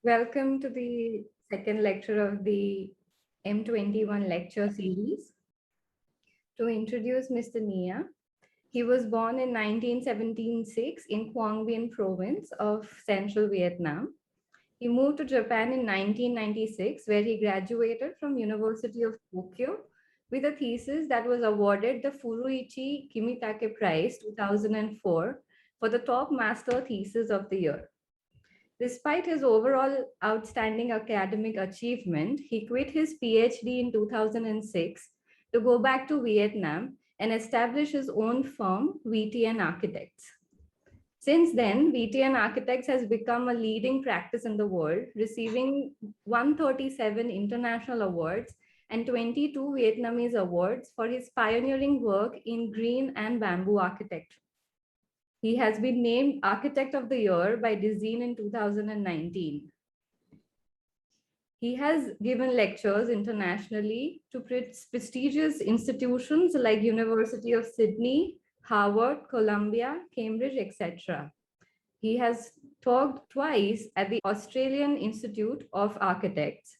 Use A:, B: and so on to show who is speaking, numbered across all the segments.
A: Welcome to the second lecture of the M21 lecture series. To introduce Mr. Nghia, he was born in 1976 in Quang Binh province of central Vietnam. He moved to Japan in 1996, where he graduated from University of Tokyo with a thesis that was awarded the Furuichi Kimitake Prize 2004 for the top master thesis of the year. Despite his overall outstanding academic achievement, he quit his PhD in 2006 to go back to Vietnam and establish his own firm, VTN Architects. Since then, VTN Architects has become a leading practice in the world, receiving 137 international awards and 22 Vietnamese awards for his pioneering work in green and bamboo architecture. He has been named Architect of the Year by Deezen in 2019. He has given lectures internationally to prestigious institutions like University of Sydney, Harvard, Columbia, Cambridge, etc. He has talked twice at the Australian Institute of Architects.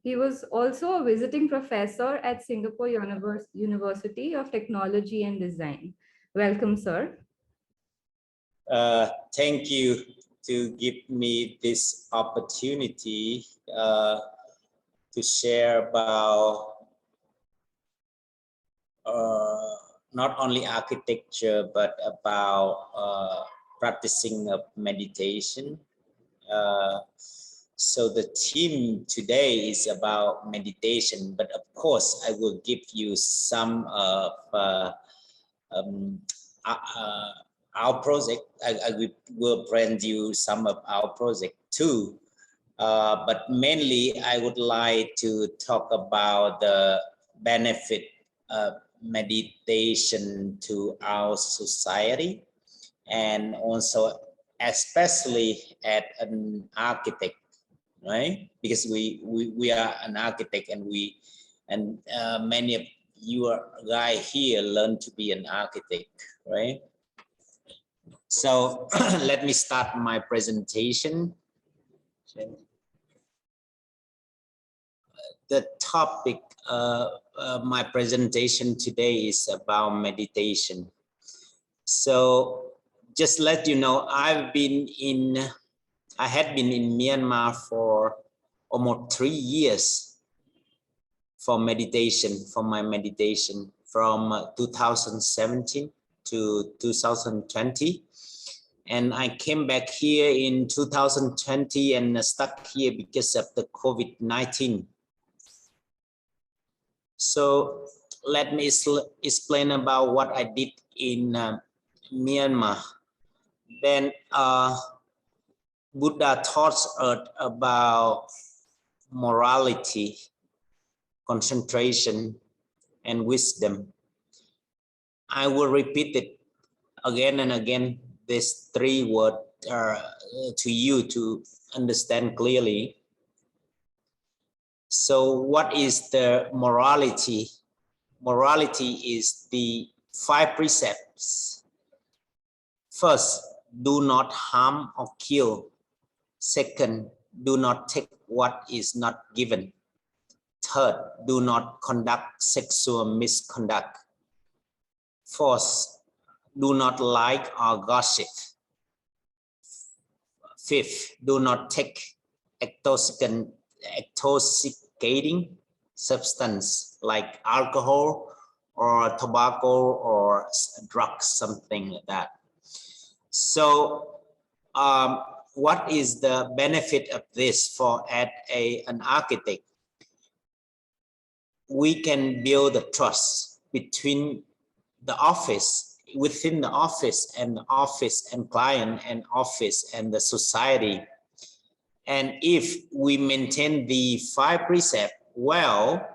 A: He was also a visiting professor at Singapore University of Technology and Design. Welcome, sir.
B: Thank you to give me this opportunity to share about not only architecture but about practicing of meditation. So the theme today is about meditation, but of course I will give you some of our project. I will present you some of our project too, but mainly I would like to talk about the benefit of meditation to our society, and also especially at an architect, right? Because we are an architect, and many of you guys here learn to be an architect, right? So let me start my presentation. The topic my presentation today is about meditation. So just let you know, I had been in Myanmar for almost 3 years for meditation, from 2017 to 2020. And I came back here in 2020 and stuck here because of the COVID-19. So let me explain about what I did in Myanmar. Then Buddha taught us about morality, concentration, and wisdom. I will repeat it again and again, these 3 words to you to understand clearly. So what is the morality? Morality is the 5 precepts. First, do not harm or kill. Second, do not take what is not given. Third, do not conduct sexual misconduct. Fourth, do not lie or gossip. Fifth, do not take intoxicating substance like alcohol or tobacco or drugs, something like that. So what is the benefit of this for an architect? We can build a trust between the office, within the office and client, and office and the society. And if we maintain the 5 precepts well,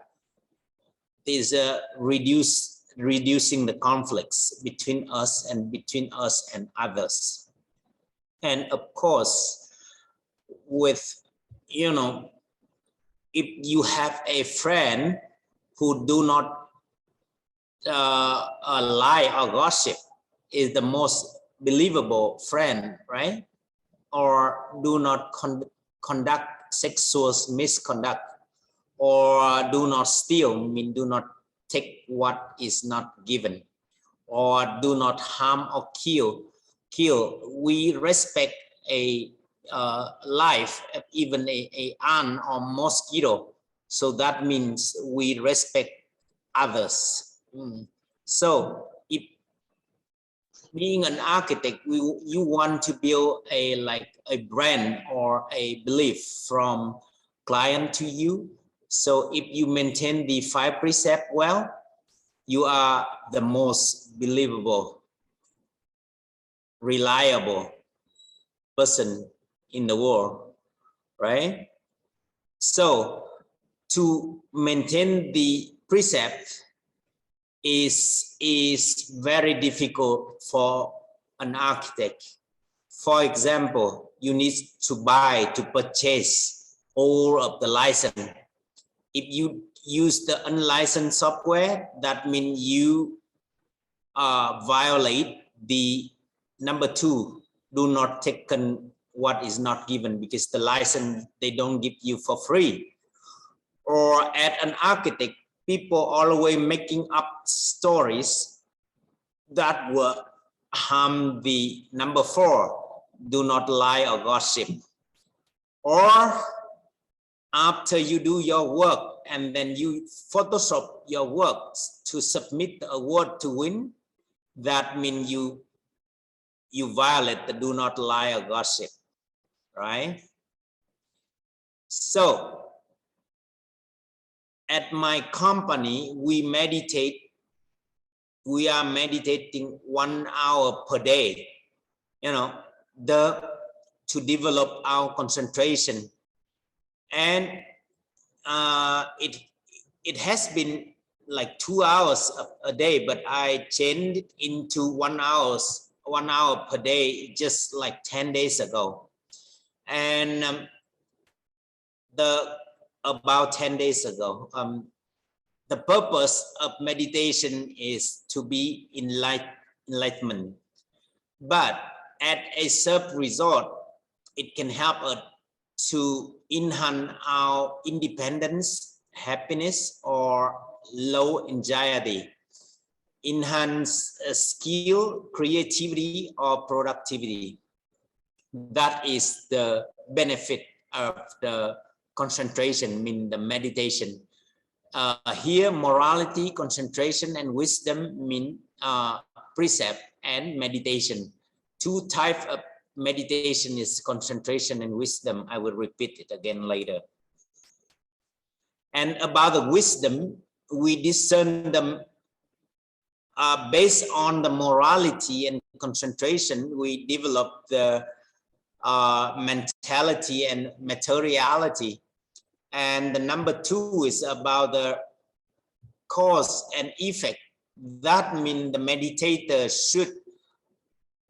B: is reducing the conflicts between us and others. And of course, with, you know, if you have a friend who do not lie or gossip, is the most believable friend, right? Or do not conduct sexual misconduct, or do not steal, mean do not take what is not given, or do not harm or kill. We respect a life, even a ant or mosquito. So that means we respect others. So if being an architect, you want to build a brand or a belief from client to you. So if you maintain the 5 precepts well, you are the most believable, reliable person in the world, right? So to maintain the precept is very difficult for an architect. For example, you need to purchase all of the license. If you use the unlicensed software, that means you violate the number 2, do not take what is not given, because the license they don't give you for free. Or at an architect, people always making up stories that will harm the number 4, do not lie or gossip. Or after you do your work and then you Photoshop your work to submit the award to win, that means you violate the do not lie or gossip, right? So at my company, we are meditating 1 hour per day, to develop our concentration. And it has been like 2 hours a day, but I changed it into 1 hour per day just like 10 days ago. And about 10 days ago, the purpose of meditation is to be enlightenment. But at a self-resort, it can help us to enhance our independence, happiness, or low anxiety, enhance skill, creativity, or productivity. That is the benefit of the concentration, mean the meditation. Here, morality, concentration, and wisdom mean precept and meditation. 2 types of meditation is concentration and wisdom. I will repeat it again later. And about the wisdom, we discern them based on the morality and concentration. We develop the mentality and materiality. And the number 2 is about the cause and effect. That means the meditator should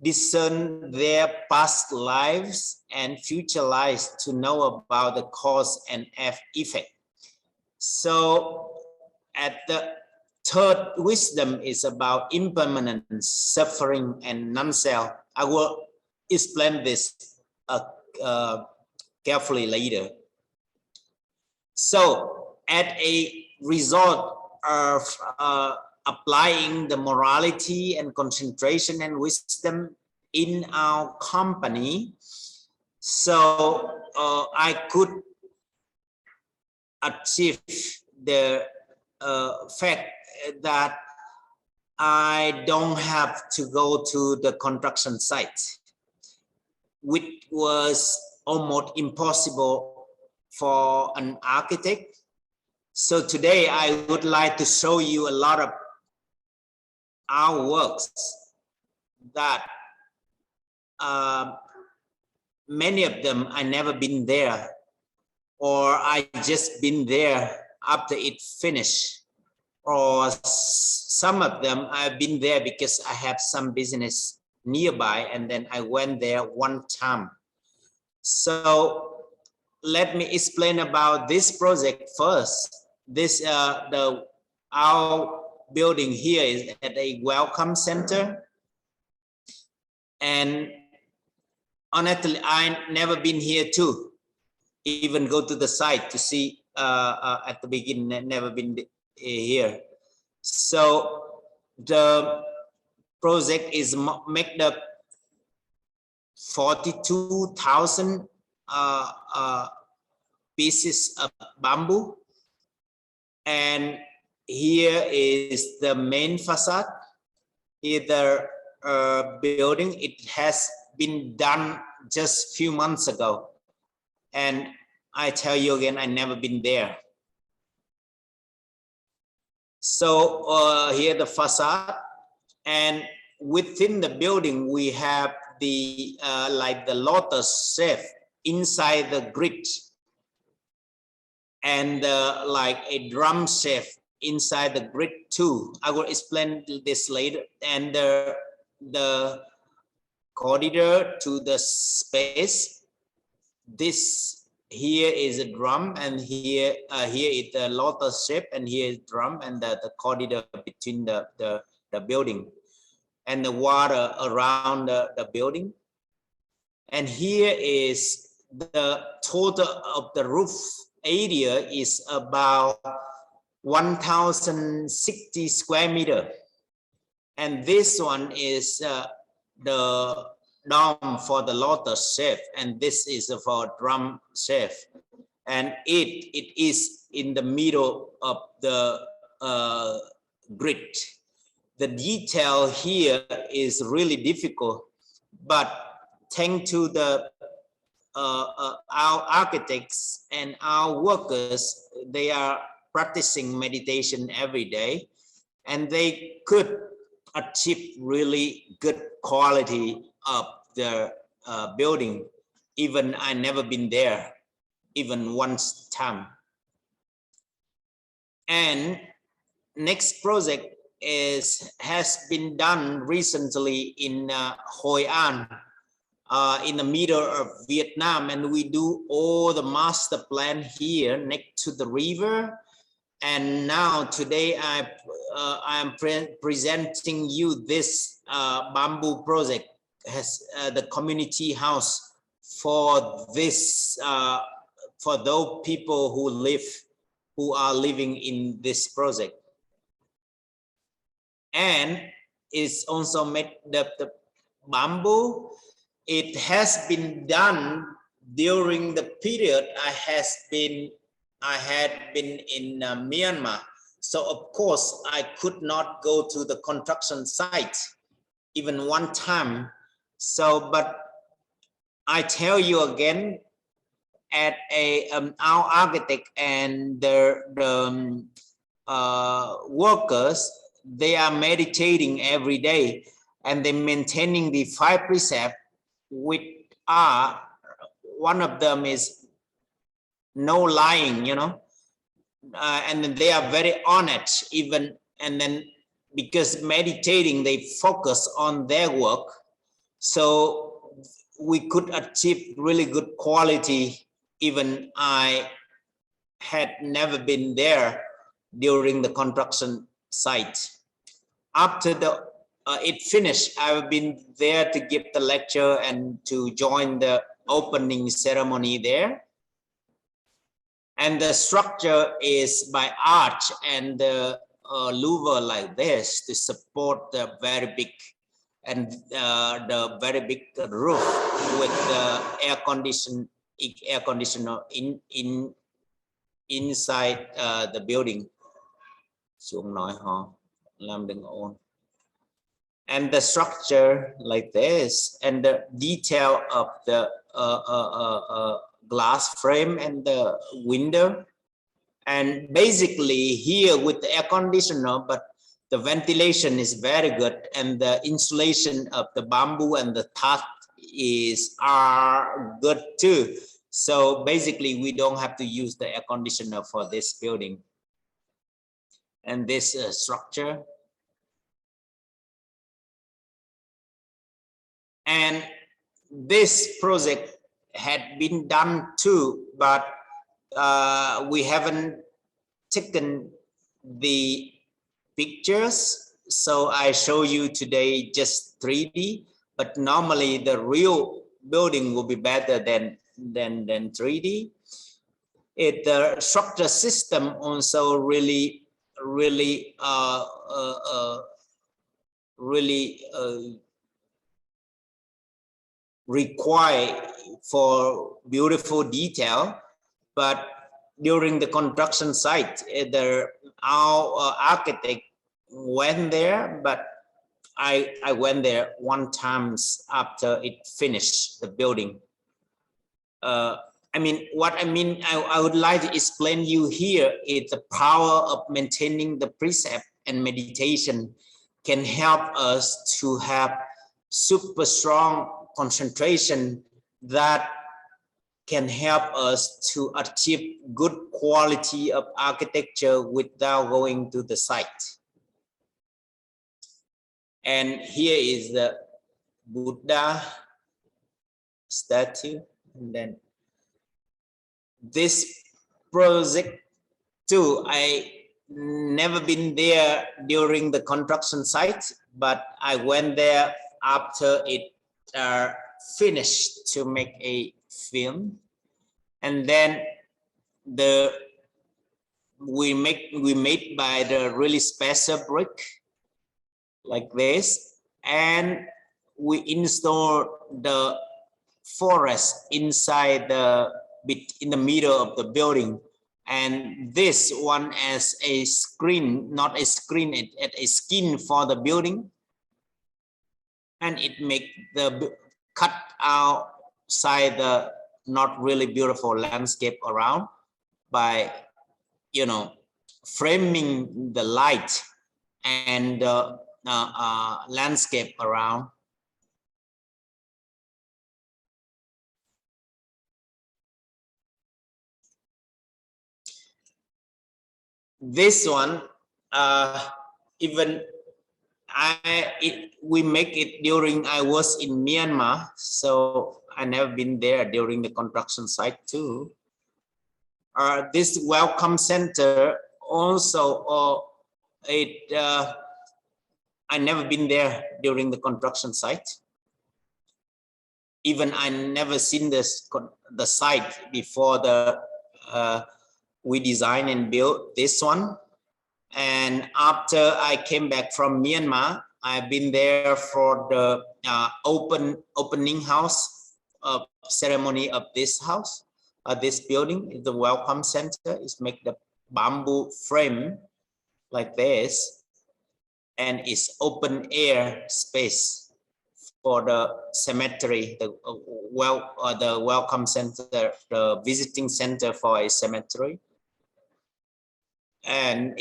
B: discern their past lives and future lives to know about the cause and effect. So at the 3rd wisdom is about impermanence, suffering, and non-self. I will explain this carefully later. So at a result of applying the morality and concentration and wisdom in our company, so I could achieve the fact that I don't have to go to the construction site, which was almost impossible for an architect. So today I would like to show you a lot of our works that many of them I never been there, or I just been there after it finished, or some of them I've been there because I have some business nearby and then I went there one time. So let me explain about this project first. This our building here is at a welcome center, and honestly I never been here too. even go to the site to see at the beginning, never been here. So the project is made up 42,000 pieces of bamboo, and here is the main facade. Here the building, it has been done just few months ago, and I tell you again, I never been there. So here the facade, and within the building we have the like the lotus shape inside the grid, and like a drum shape inside the grid too. I will explain this later. And the corridor to the space, this here is a drum, and here is the lotus shape, and here is drum, and the corridor between the building, and the water around the building. And here is the total of the roof area is about 1,060 square meter, and this one is the dome for the lotus shape, and this is for drum shape, and it is in the middle of the grid. The detail here is really difficult, but thanks to the our architects and our workers, they are practicing meditation every day, and they could achieve really good quality of the building. Even I never been there, even once time. And next project has been done recently in Hoi An, in the middle of Vietnam, and we do all the master plan here next to the river. And now today I am presenting you this bamboo project, has the community house for this for those people who are living in this project. And it's also made up the bamboo. It has been done during the period I had been in Myanmar. So of course I could not go to the construction site even one time. So, but I tell you again, at our architect and the workers, they are meditating every day, and they maintaining the 5 precepts, which are, one of them is no lying, you know, and then they are very honest even, and then because meditating they focus on their work, so we could achieve really good quality. Even I had never been there during the construction site. After the it finished, I've been there to give the lecture and to join the opening ceremony there. And the structure is by arch and the louver like this to support the very big and the very big roof with the air conditioner inside the building. And the structure like this, and the detail of the glass frame and the window, and basically here with the air conditioner, but the ventilation is very good, and the insulation of the bamboo and the thatch are good too. So basically we don't have to use the air conditioner for this building. And this structure, and this project had been done too, but we haven't taken the pictures, so I show you today just 3D, but normally the real building will be better than 3D. The structure system also really require for beautiful detail, but during the construction site, our architect went there, but I went there one time after it finished the building. I would like to explain you here is the power of maintaining the precept and meditation can help us to have super strong concentration that can help us to achieve good quality of architecture without going to the site. And here is the Buddha statue, and then this project too, I never been there during the construction site, but I went there after it finished to make a film. And then we made by the really special brick like this, and we installed the forest inside in the middle of the building, and this one as a screen, not a screen, a skin for the building, and it make the cut outside the not really beautiful landscape around by framing the light and landscape around. This one, we make it during I was in Myanmar, so I never been there during the construction site too. This welcome center also, I never been there during the construction site. Even I never seen the site before we design and build this one. And after I came back from Myanmar, I've been there for the opening house ceremony of this house. This building is the welcome center. It's make the bamboo frame like this, and it's open air space for the cemetery, the welcome center, the visiting center for a cemetery. And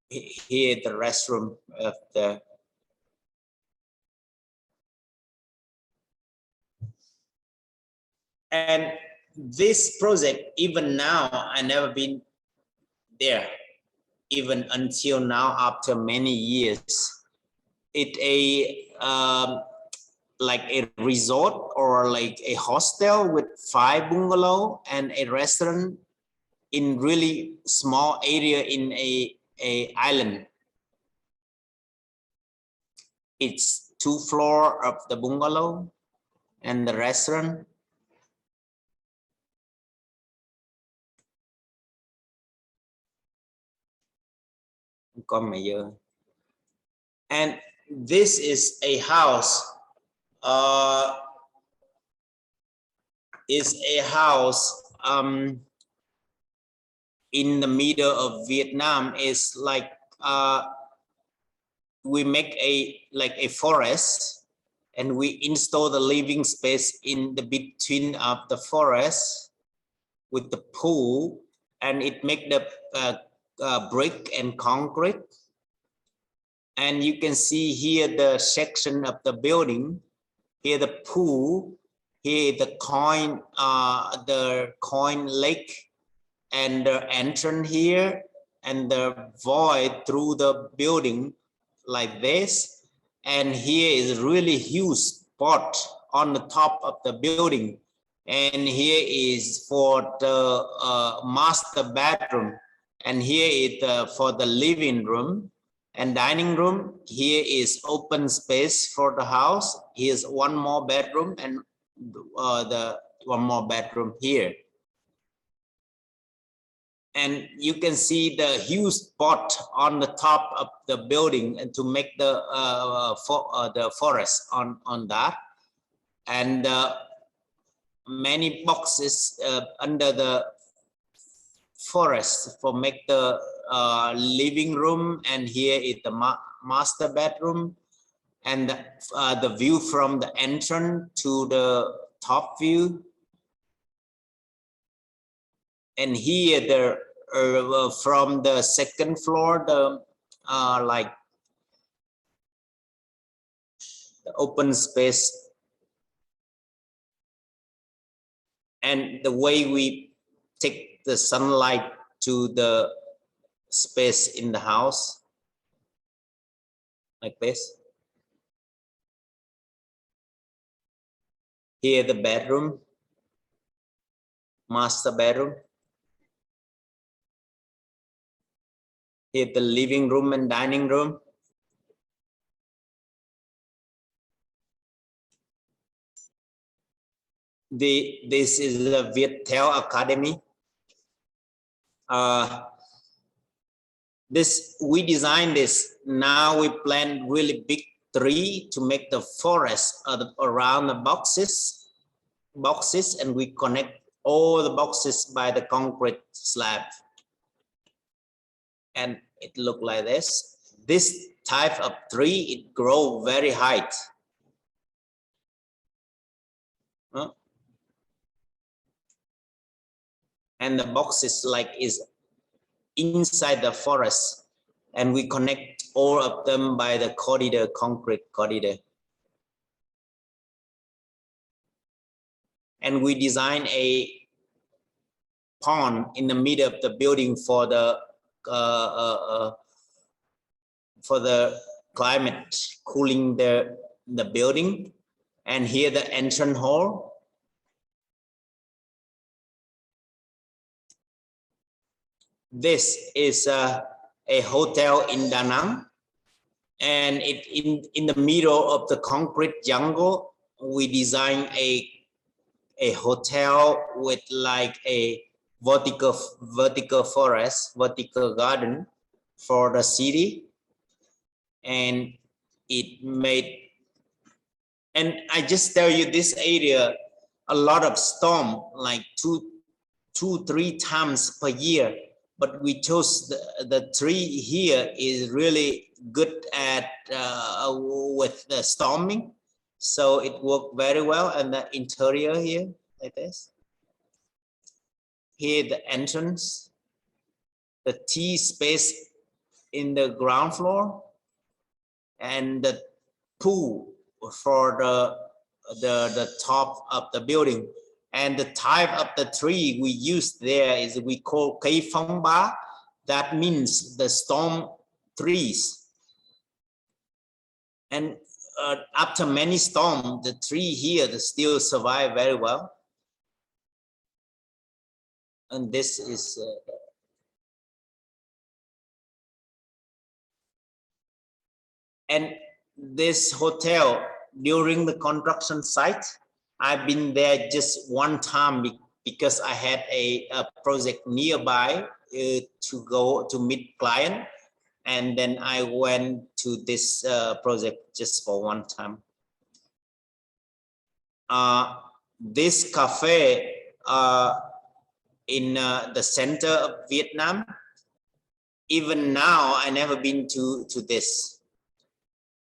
B: here the restroom of the and this project, even now I never been there, even until now after many years. It like a resort or like a hostel with 5 bungalow and a restaurant in really small area in a island. It's 2 floors of the bungalow and the restaurant. And this is a house. In the middle of Vietnam. Is like we make a forest, and we install the living space in the between of the forest with the pool, and it make the brick and concrete. And you can see here the section of the building, here the pool, here the coin lake, and the entrance here, and the void through the building like this. And here is really huge spot on the top of the building, and here is for the master bedroom, and here is for the living room and dining room. Here is open space for the house. Here's one more bedroom and the one more bedroom here. And you can see the huge spot on the top of the building and to make the forest on that. And many boxes under the forest for make the living room. And here is the master bedroom. And the view from the entrance to the top view. And here the from the second floor, the like the open space, and the way we take the sunlight to the space in the house, like this. Here the bedroom, master bedroom. Here the living room and dining room. This is the VTN Academy. We designed this. Now we plan really big tree to make the forest around the boxes, and we connect all the boxes by the concrete slab. And it look like this. This type of tree, it grow very high. And the boxes like is inside the forest, and we connect all of them by the corridor, concrete corridor. And we design a pond in the middle of the building for the climate, cooling the building. And here the entrance hall. This is a hotel in Da Nang, and in the middle of the concrete jungle, we design a hotel with like a vertical forest, vertical garden for the city. And it made, and I just tell you, this area, a lot of storm, like two, 3 times per year. But we chose the tree here is really good at with the storming, so it worked very well. And the interior here, like this. Here the entrance, the tea space in the ground floor, and the pool for the top of the building. And the type of the tree we use there is we call cây phong ba. That means the storm trees. And after many storms, the tree here still survive very well. And this is and this hotel, during the construction site, I've been there just one time because I had a project nearby to go to meet client, and then I went to this project just for one time. This cafe in the center of Vietnam, even now I never been to this.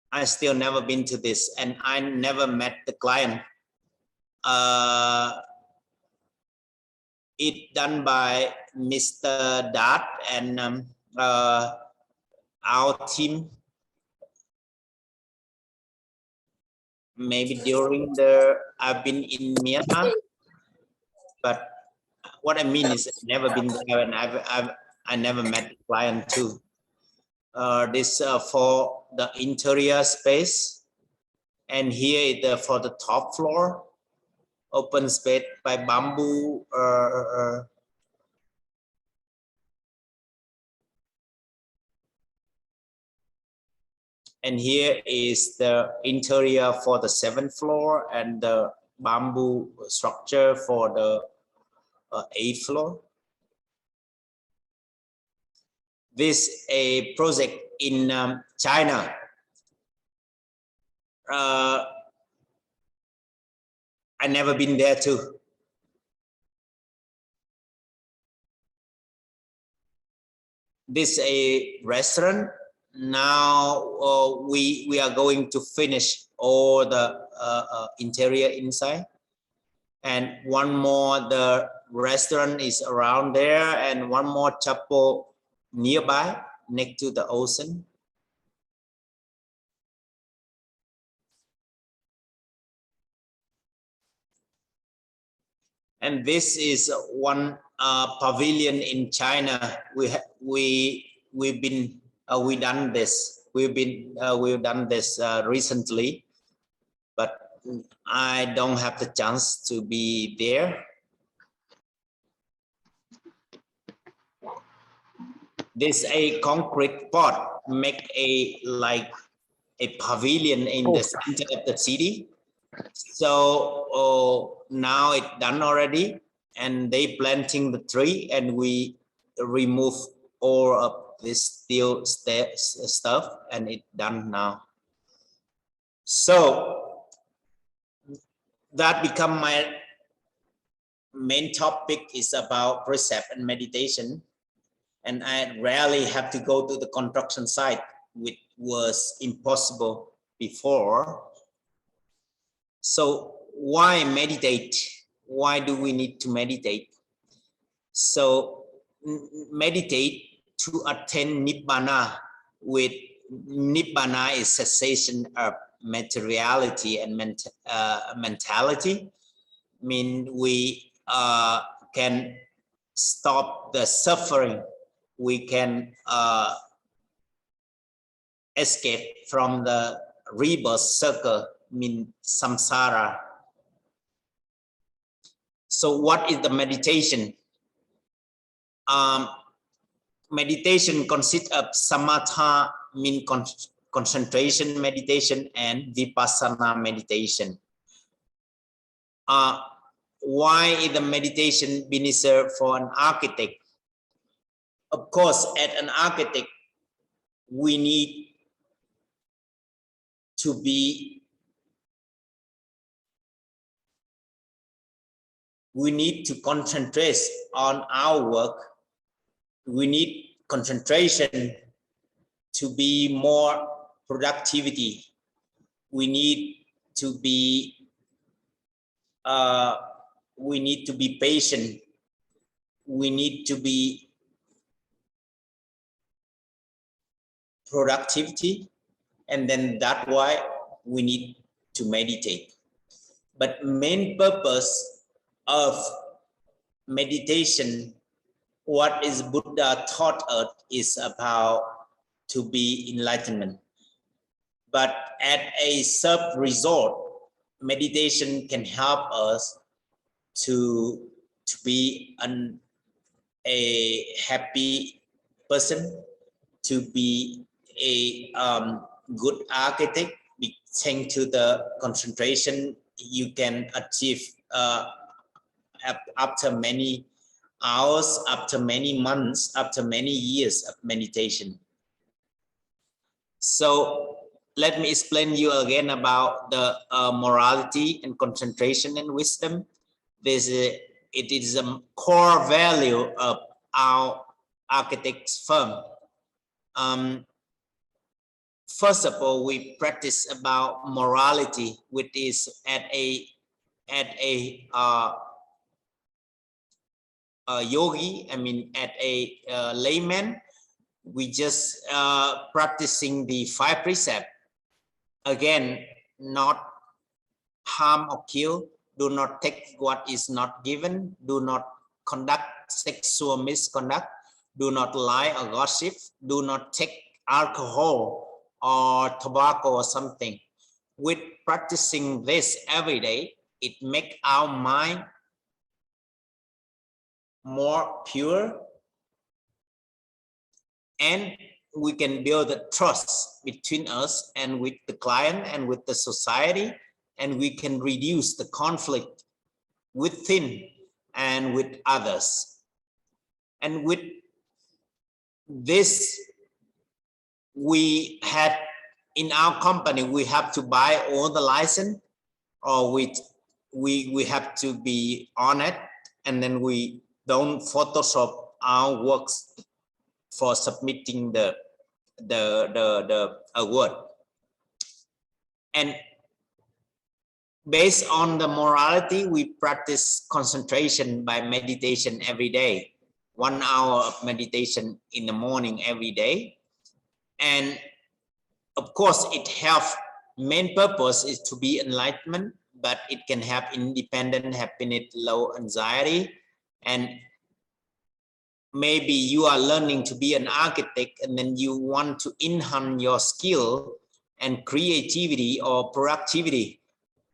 B: I still never been to this, and I never met the client. It done by Mr. Dad and our team. Maybe during I've been in Myanmar, but what I mean is I've never been there, and I never met the client too. This for the interior space, and here is for the top floor. Open space by bamboo. And here is the interior for the 7th floor and the bamboo structure for the 8th floor. This a project in China. I never been there too. This a restaurant. Now we are going to finish all the interior inside, and one more the restaurant is around there, and one more chapel nearby next to the ocean. And this is one pavilion in China. We've done this recently, but I don't have the chance to be there. This a concrete pot make like a pavilion in the center of the city. So now it's done already, and they planting the tree, and we remove all of this steel stuff, and it's done now. So that become my main topic is about precept and meditation, and I rarely have to go to the construction site, which was impossible before. So why meditate? Why do we need to meditate? So meditate to attain Nibbana. With Nibbana is cessation of materiality and mentality. I mean, we can stop the suffering. We can escape from the rebirth circle, mean samsara. So what is the meditation? Meditation consists of samatha, mean concentration meditation, and vipassana meditation. Why is the meditation being reserved for an architect? Of course, as an architect, we need to be concentrate on our work. We need concentration to be more productivity. We need to be patient. We need to be productivity, and then that's why we need to meditate. But main purpose of meditation, what is Buddha taught us, is about to be enlightenment. But at a sub-resort, meditation can help us to be a happy person, to be a good architect. Thanks to the concentration you can achieve after many hours, after many months, after many years of meditation. So let me explain you again about the morality and concentration and wisdom. It is a core value of our architects firm. First of all, we practice about morality, which is at a yogi, I mean at a layman, we just practicing the 5 precepts. Again, not harm or kill, do not take what is not given, do not conduct sexual misconduct, do not lie or gossip, do not take alcohol or tobacco or something. With practicing this every day, it makes our mind more pure, and we can build a trust between us and with the client and with the society, and we can reduce the conflict within and with others. And with this, we had in our company, we have to buy all the license, or we have to be on it, and then we don't Photoshop our works for submitting the award. And based on the morality, we practice concentration by meditation every day, 1 hour of meditation in the morning every day. And of course, it helps. Main purpose is to be enlightenment, but it can have independent happiness, low anxiety. And maybe you are learning to be an architect, and then you want to enhance your skill and creativity or productivity.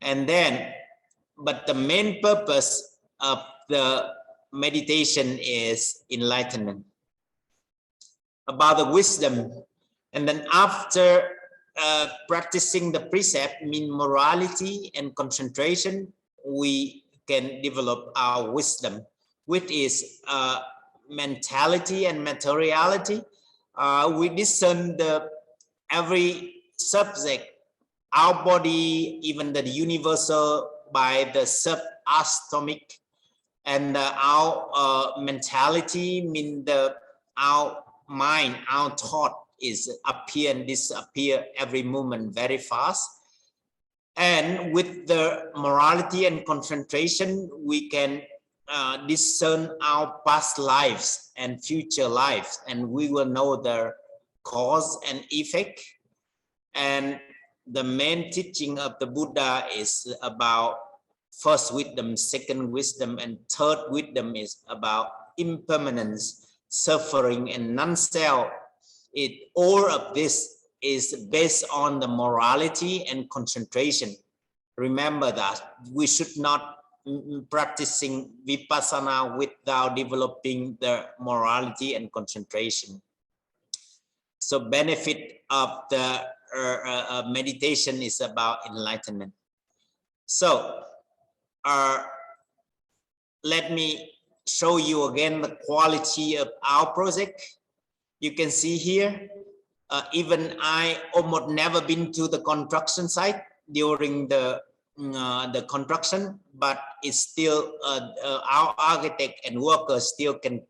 B: And then, but the main purpose of the meditation is enlightenment, about the wisdom. And then after practicing the precept, mean morality and concentration, we can develop our wisdom, which is mentality and materiality. We discern every subject, our body, even the universal, by the subatomic, and our mentality, mean our mind, our thought is appear and disappear every moment very fast. And with the morality and concentration, we can discern our past lives and future lives, and we will know the cause and effect. And the main teaching of the Buddha is about first wisdom, second wisdom, and third wisdom is about impermanence, suffering, and non-self. All of this is based on the morality and concentration. Remember that we should not practicing vipassana without developing the morality and concentration. So benefit of the meditation is about enlightenment. So let me show you again the quality of our project. You can see here, even I almost never been to the construction site during the construction, but it's still our architect and workers still can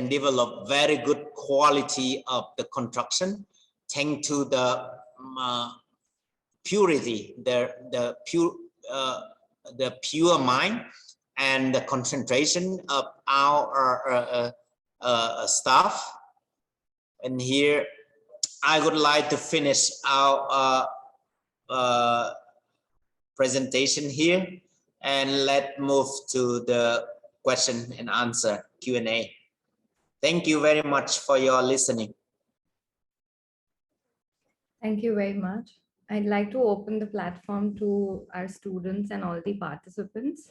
B: develop very good quality of the construction, thanks to the purity, the pure mind and the concentration of our staff. And here I would like to finish our presentation here, and let's move to the question and answer Q&A. Thank you very much for your listening.
A: Thank you very much. I'd like to open the platform to our students and all the participants.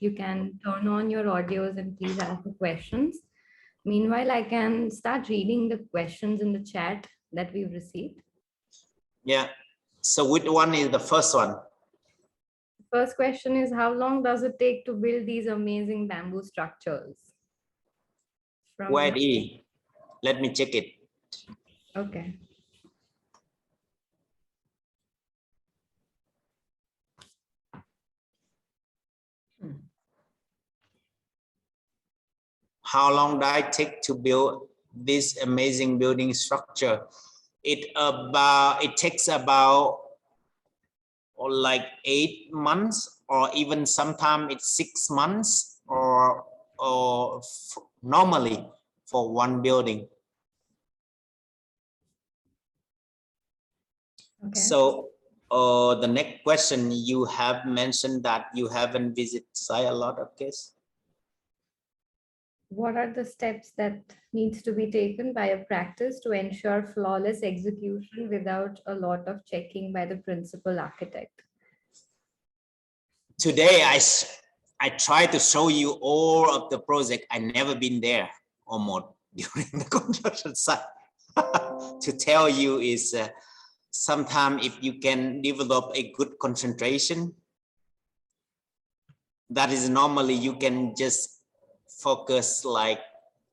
A: You can turn on your audios and please ask the questions. Meanwhile, I can start reading the questions in the chat that we've received.
B: Yeah. So which one is the first one?
A: First question is, how long does it take to build these amazing bamboo structures?
B: Where it is? Let me check it.
A: Okay.
B: How long did it take to build this amazing building structure? It takes about like 8 months, or even sometimes it's 6 months, or normally for one building.
A: Okay.
B: So the next question, you have mentioned that you haven't visited site a lot of cases.
A: What are the steps that needs to be taken by a practice to ensure flawless execution without a lot of checking by the principal architect?
B: Today, I try to show you all of the project. I never been there almost during the construction site to tell you is sometimes if you can develop a good concentration, that is normally you can just focus like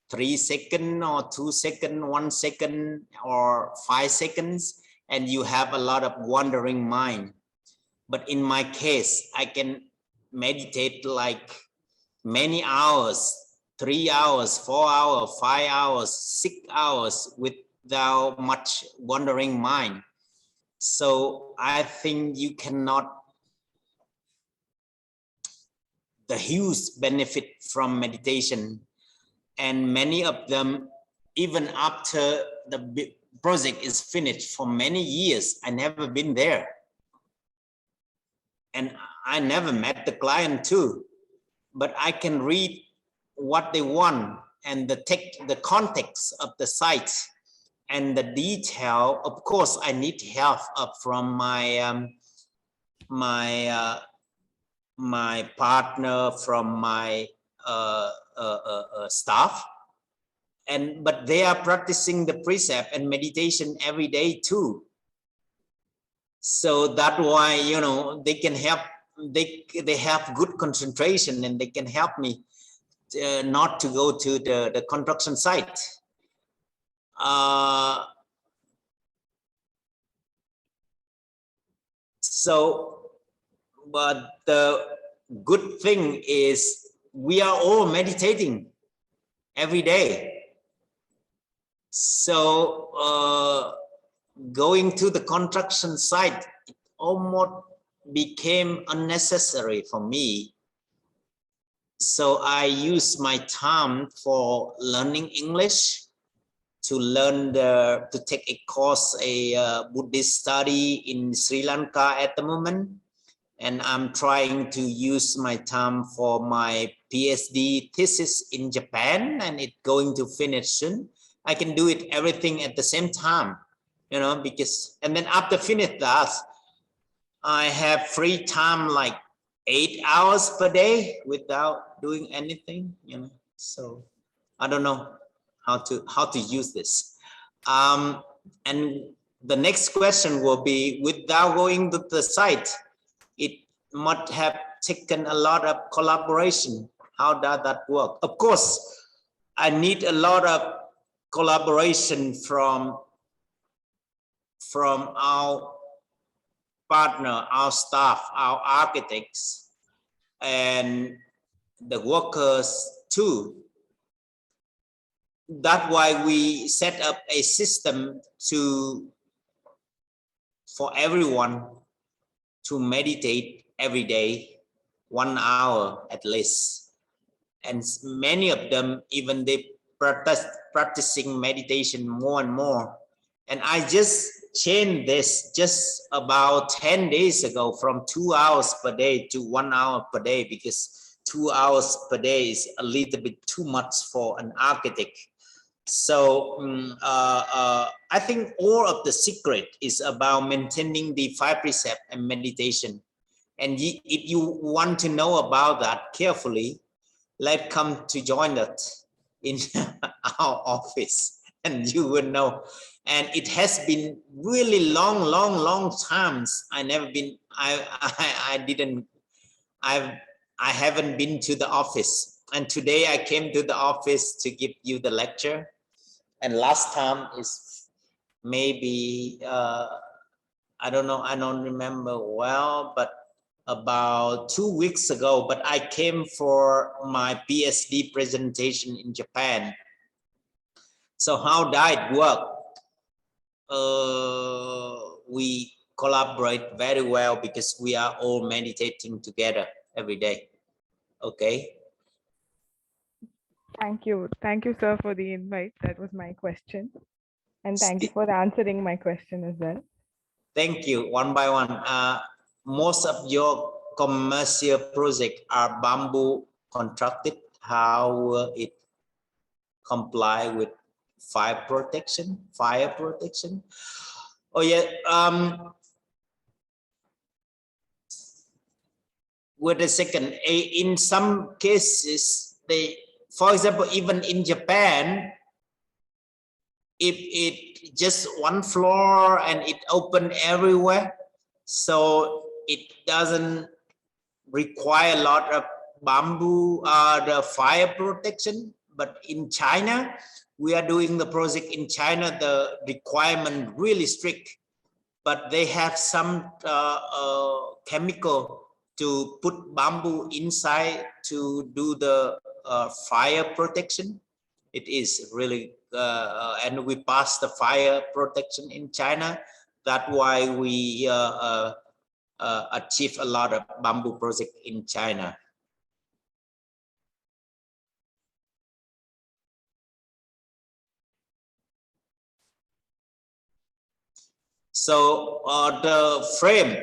B: 3 seconds or 2 seconds, 1 second or 5 seconds, and you have a lot of wandering mind. But in my case, I can meditate like many hours, 3 hours, 4 hours, 5 hours, 6 hours without much wandering mind. So I think you cannot, the huge benefit from meditation, and many of them, even after the project is finished for many years, I never been there. And I never met the client too, but I can read what they want and the context of the site and the detail. Of course, I need help from my my partner, from my staff, but they are practicing the precept and meditation every day too. So that's why, you know, they can help, they have good concentration, and they can help me not to go to the construction site. So, but the good thing is we are all meditating every day. So going to the construction site, it almost became unnecessary for me. So I use my time for learning English, to learn to take a course, a Buddhist study in Sri Lanka at the moment. And I'm trying to use my time for my PhD thesis in Japan, and it's going to finish soon. I can do it everything at the same time, you know, because, and then after finish that, I have free time like 8 hours per day without doing anything, you know. So I don't know how to use this. And the next question will be, without going to the site, it must have taken a lot of collaboration. How does that work? Of course, I need a lot of collaboration from our partner, our staff, our architects, and the workers too. That's why we set up a system for everyone to meditate every day, 1 hour at least. And many of them, even they practicing meditation more and more. And I just changed this just about 10 days ago, from 2 hours per day to 1 hour per day, because 2 hours per day is a little bit too much for an architect. So I think all of the secret is about maintaining the 5 precepts and meditation. And if you want to know about that carefully, let's come to join us in our office, and you will know. And it has been really long times. I haven't been to the office, and today I came to the office to give you the lecture. And last time is maybe I don't know, I don't remember well, but about 2 weeks ago. But I came for my PhD presentation in Japan. So how did it work? We collaborate very well because we are all meditating together every day. Okay.
C: Thank you, sir, for the invite. That was my question, and thank you for answering my question as well.
B: Thank you. One by one. Most of your commercial projects are bamboo constructed. How will it comply with fire protection? Oh yeah. Wait a second. In some cases, for example, even in Japan, if it just one floor and it open everywhere, so it doesn't require a lot of bamboo, the fire protection. But in China, we are doing the project in China, the requirement really strict, but they have some chemical to put bamboo inside to do the fire protection. It is really, and we passed the fire protection in China. That's why we achieve a lot of bamboo project in China. So the frame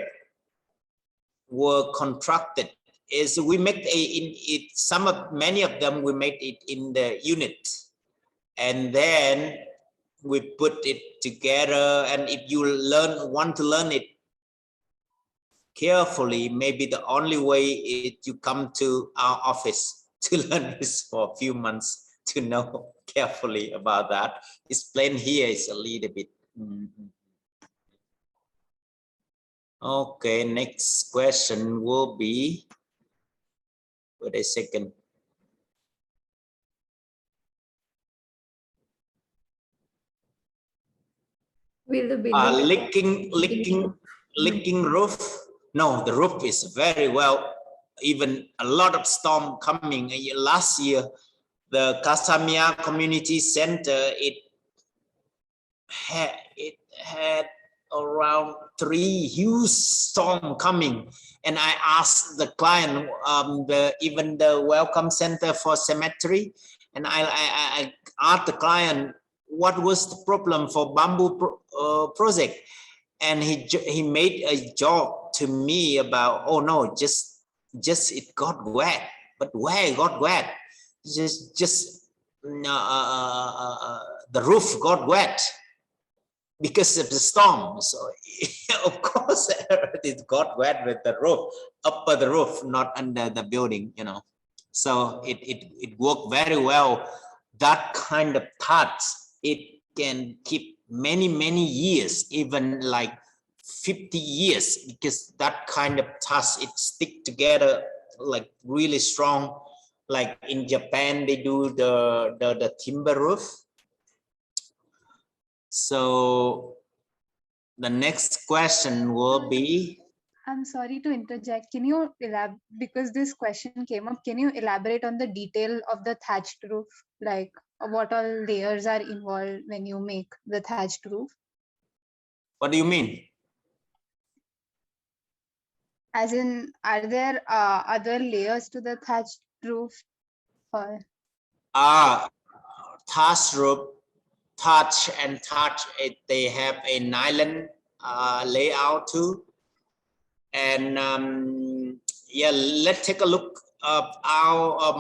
B: were constructed is we make many of them we make it in the unit, and then we put it together. And if you want to learn it carefully, maybe the only way is you come to our office to learn this for a few months to know carefully about that. Explain here is a little bit. Okay, next question will be, wait a second.
A: Will the building
B: leaking roof? No, the roof is very well. Even a lot of storm coming. Last year, the Kasamia Community Center, it had around 3 huge storm coming, and I asked the client, even the welcome center for cemetery, and I asked the client what was the problem for bamboo project, and he made a joke to me about, oh no, just it got wet. But where it got wet? Just the roof got wet because of the storm. So of course it got wet with the roof, upper the roof, not under the building, you know. So it worked very well. That kind of touch, it can keep many years, even like 50 years, because that kind of touch, it stick together like really strong. Like in Japan, they do the timber roof. So the next question will be,
D: I'm sorry to interject. Can you elaborate, because this question came up, can you elaborate on the detail of the thatched roof? Like what all layers are involved when you make the thatched roof?
B: what do you mean?
D: As in, are there other layers to the thatched roof? Or
B: Thatched roof, thatch, they have a nylon layout too. And yeah, let's take a look of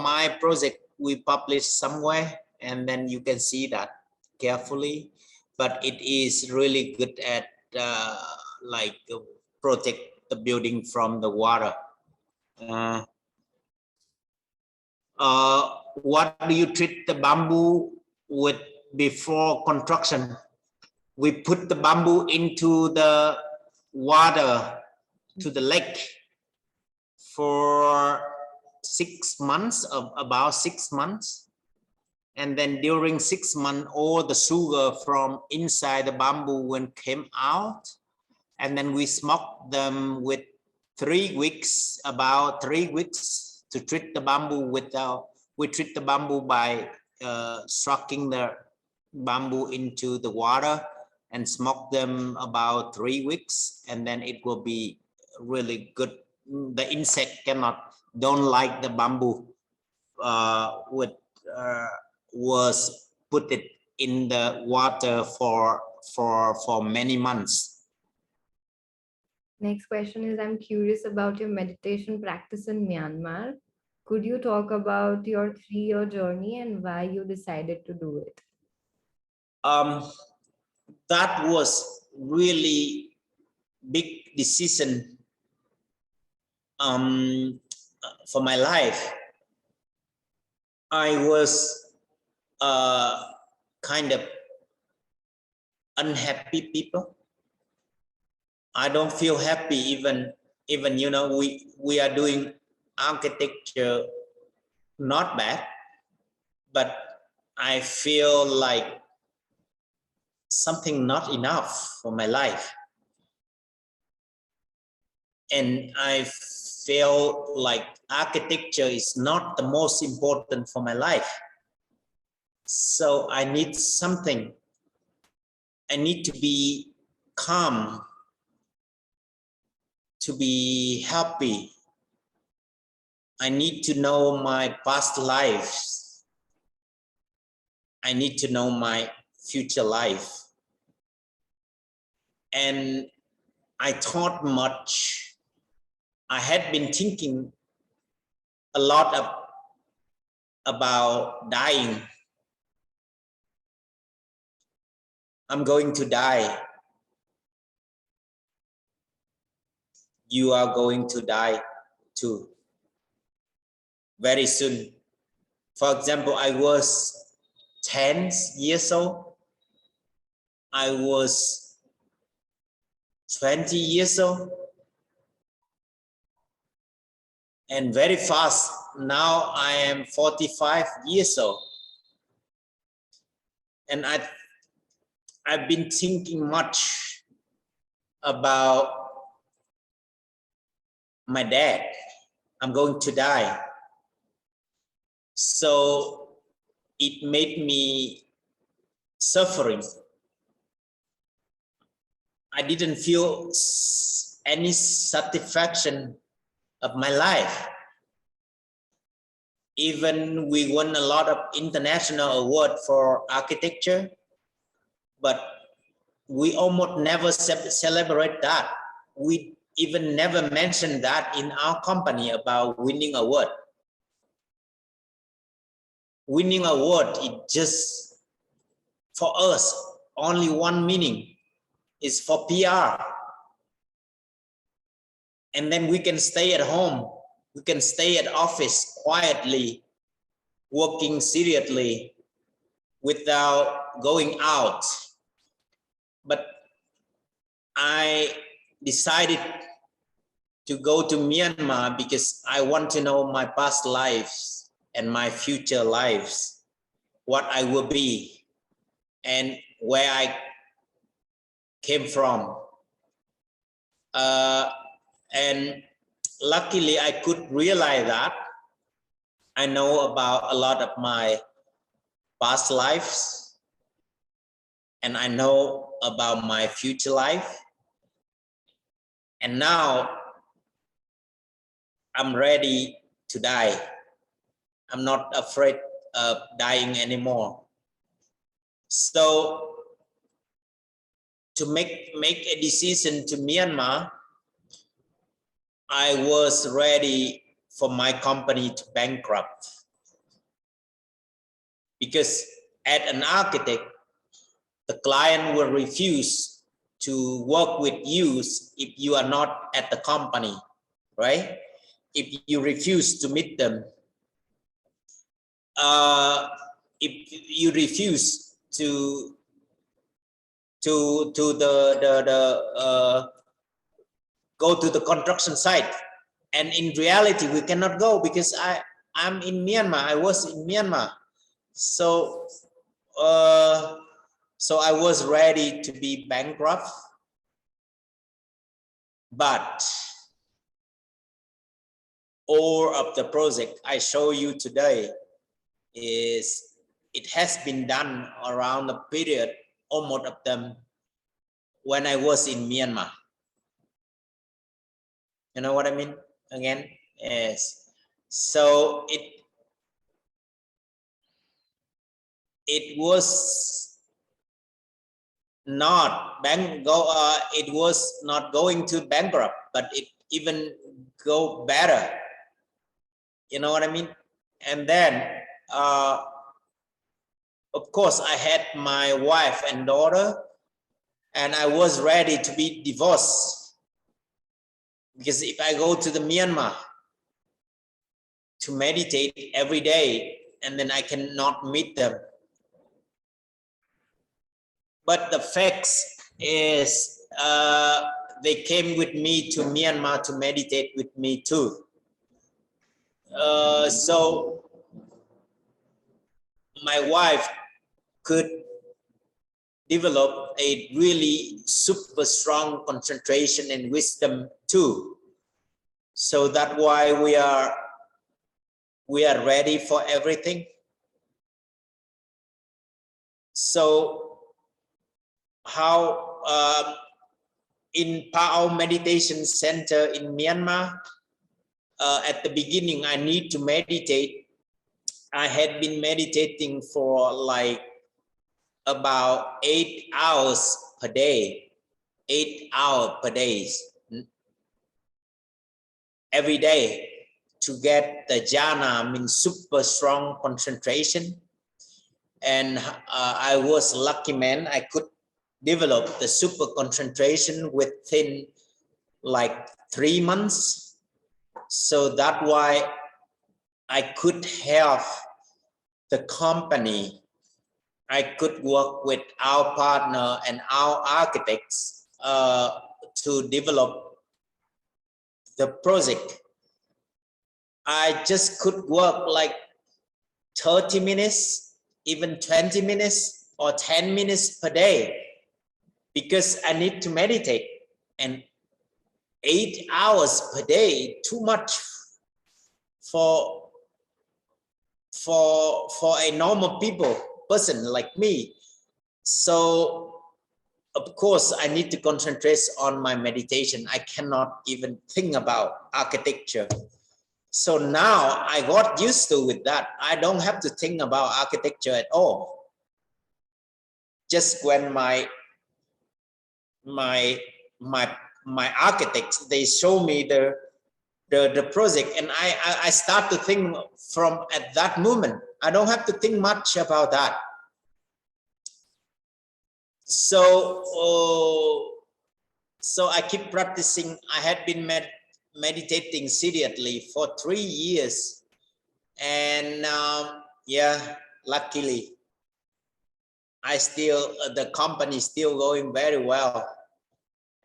B: my project we published somewhere, and then you can see that carefully. But it is really good at like protect the building from the water. What do you treat the bamboo with before construction? We put the bamboo into the water, to the lake, for 6 months, of about 6 months. And then during 6 months, all the sugar from inside the bamboo came out. And then we smoke them with 3 weeks, about 3 weeks, to treat the bamboo we treat the bamboo by sucking the bamboo into the water and smoke them about 3 weeks, and then it will be really good. The insect don't like the bamboo was put it in the water for many months.
A: Next question is, I'm curious about your meditation practice in Myanmar. Could you talk about your 3-year journey and why you decided to do it?
B: That was really big decision for my life. I was kind of unhappy people. I don't feel happy even you know, we are doing architecture not bad, but I feel like something not enough for my life. And I feel like architecture is not the most important for my life. So I need something. I need to be calm, to be happy. I need to know my past lives. I need to know my future life. And I thought much. I had been thinking a lot about dying. I'm going to die. You are going to die too, very soon. For example, I was 10 years old. I was 20 years old. And very fast, now I am 45 years old. And I've been thinking much about my dad. I'm going to die. So it made me suffering. I didn't feel any satisfaction of my life. Even we won a lot of international award for architecture, but we almost never celebrate that. We even never mentioned that in our company about winning award. Winning award is just for us only one meaning, is for PR. And then we can stay at home, we can stay at office quietly, working seriously without going out. But I decided to go to Myanmar because I want to know my past lives and my future lives, what I will be and where I came from. And luckily I could realize that. I know about a lot of my past lives and I know about my future life. And now I'm ready to die. I'm not afraid of dying anymore. So to make a decision to Myanmar, I was ready for my company to bankrupt. Because as an architect, the client will refuse to work with you if you are not at the company, right? If you refuse to meet them, if you refuse to go to the construction site, and in reality we cannot go because I'm in Myanmar. I was in Myanmar, so I was ready to be bankrupt. But all of the project I show you today it has been done around the period, almost of them, when I was in Myanmar. You know what I mean? Again, yes. So it was not it was not going to bankrupt, but it even go better. You know what I mean? And then of course I had my wife and daughter, and I was ready to be divorced, because if I go to the Myanmar to meditate every day and then I cannot meet them. But the facts is they came with me to Myanmar to meditate with me too. So my wife could develop a really super strong concentration and wisdom too. So that's why we are ready for everything. So how in Pao Meditation Center in Myanmar, at the beginning I need to meditate. I had been meditating for like about 8 hours per day, 8 hours per day, every day, to get the jhana, means super strong concentration. And I was lucky man, I could develop the super concentration within like 3 months. So that's why I could help the company. I could work with our partner and our architects to develop the project. I just could work like 30 minutes, even 20 minutes or 10 minutes per day, because I need to meditate. And 8 hours per day, too much for a normal person like me. So of course I need to concentrate on my meditation. I cannot even think about architecture. So now I got used to with that. I don't have to think about architecture at all. Just when my architects, they show me the project, and I start to think from at that moment. I don't have to think much about that. So I keep practicing. I had been meditating seriously for 3 years, and yeah, luckily I still the company is still going very well,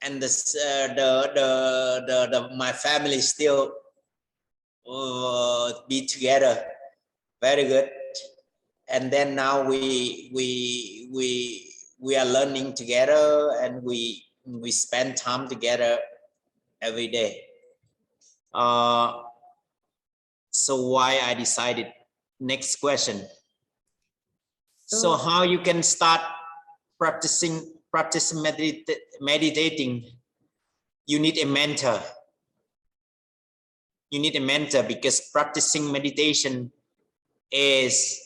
B: and my family still be together very good. And then now we are learning together, and we spend time together every day. So why I decided, next question. So how you can start practicing meditating? You need a mentor. You need a mentor, because practicing meditation is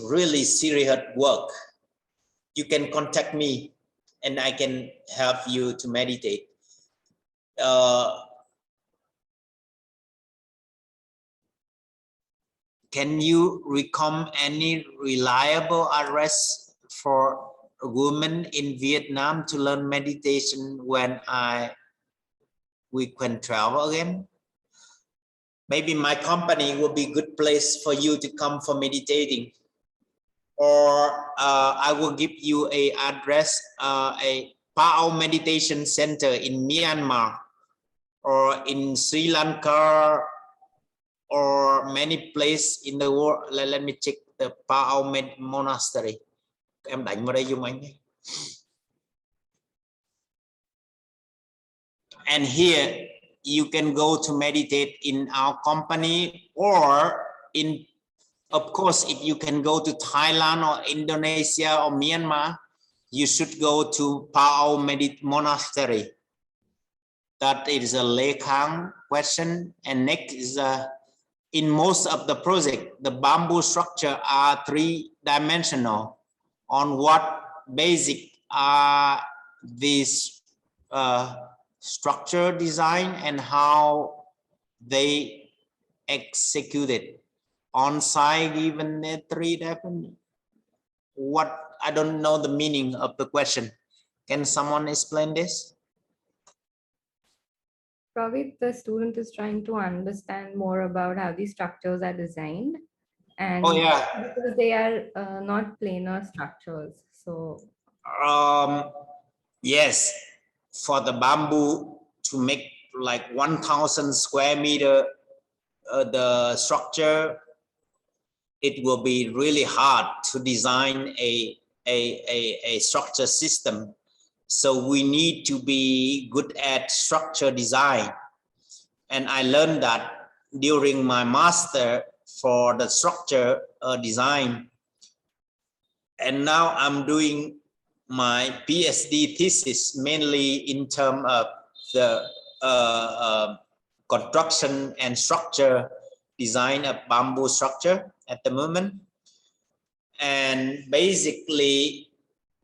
B: really serious work. You can contact me and I can help you to meditate. Can you recommend any reliable address for a woman in Vietnam to learn meditation when we can travel again? Maybe my company will be a good place for you to come for meditating. Or I will give you a address, a Pao Meditation Center in Myanmar, or in Sri Lanka, or many places in the world. Let me check the Pao Monastery. Em đánh vào đây giùm anh. And here you can go to meditate in our company, or in, of course, if you can go to Thailand or Indonesia or Myanmar, you should go to Pao Monastery. That is a Lekang question. And next is in most of the project, the bamboo structure are 3-dimensional. On what basic are these structure design and how they executed? On site, given 3-dimensional. What, I don't know the meaning of the question. Can someone explain this?
A: Probably the student is trying to understand more about how these structures are designed, and
B: Oh yeah,
A: because they are not planar structures, So
B: yes, for the bamboo to make like 1,000 square meter the structure, it will be really hard to design a structure system. So we need to be good at structure design. And I learned that during my master for the structure design. And now I'm doing my PhD thesis mainly in terms of the construction and structure design of bamboo structure at the moment. And basically,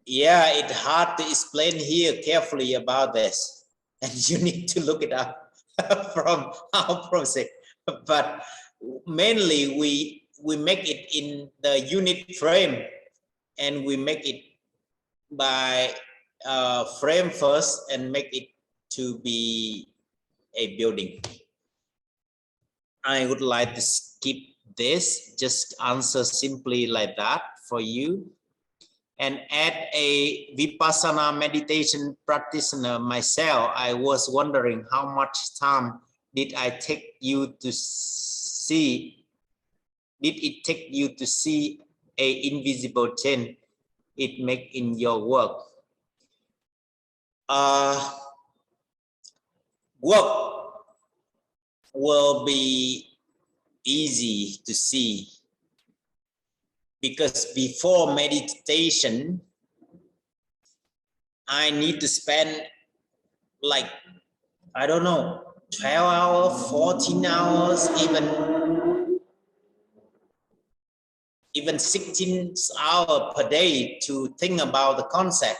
B: yeah, it's hard to explain here carefully about this, and you need to look it up from our project. But mainly we make it in the unit frame, and we make it by frame first and make it to be a building. I would like to skip this, just answer simply like that for you. And as a Vipassana meditation practitioner myself, I was wondering how much time did it take you to see a invisible change it make in your work? Work will be easy to see, because before meditation, I need to spend like, I don't know, 12 hours, 14 hours, even 16 hours per day to think about the concept.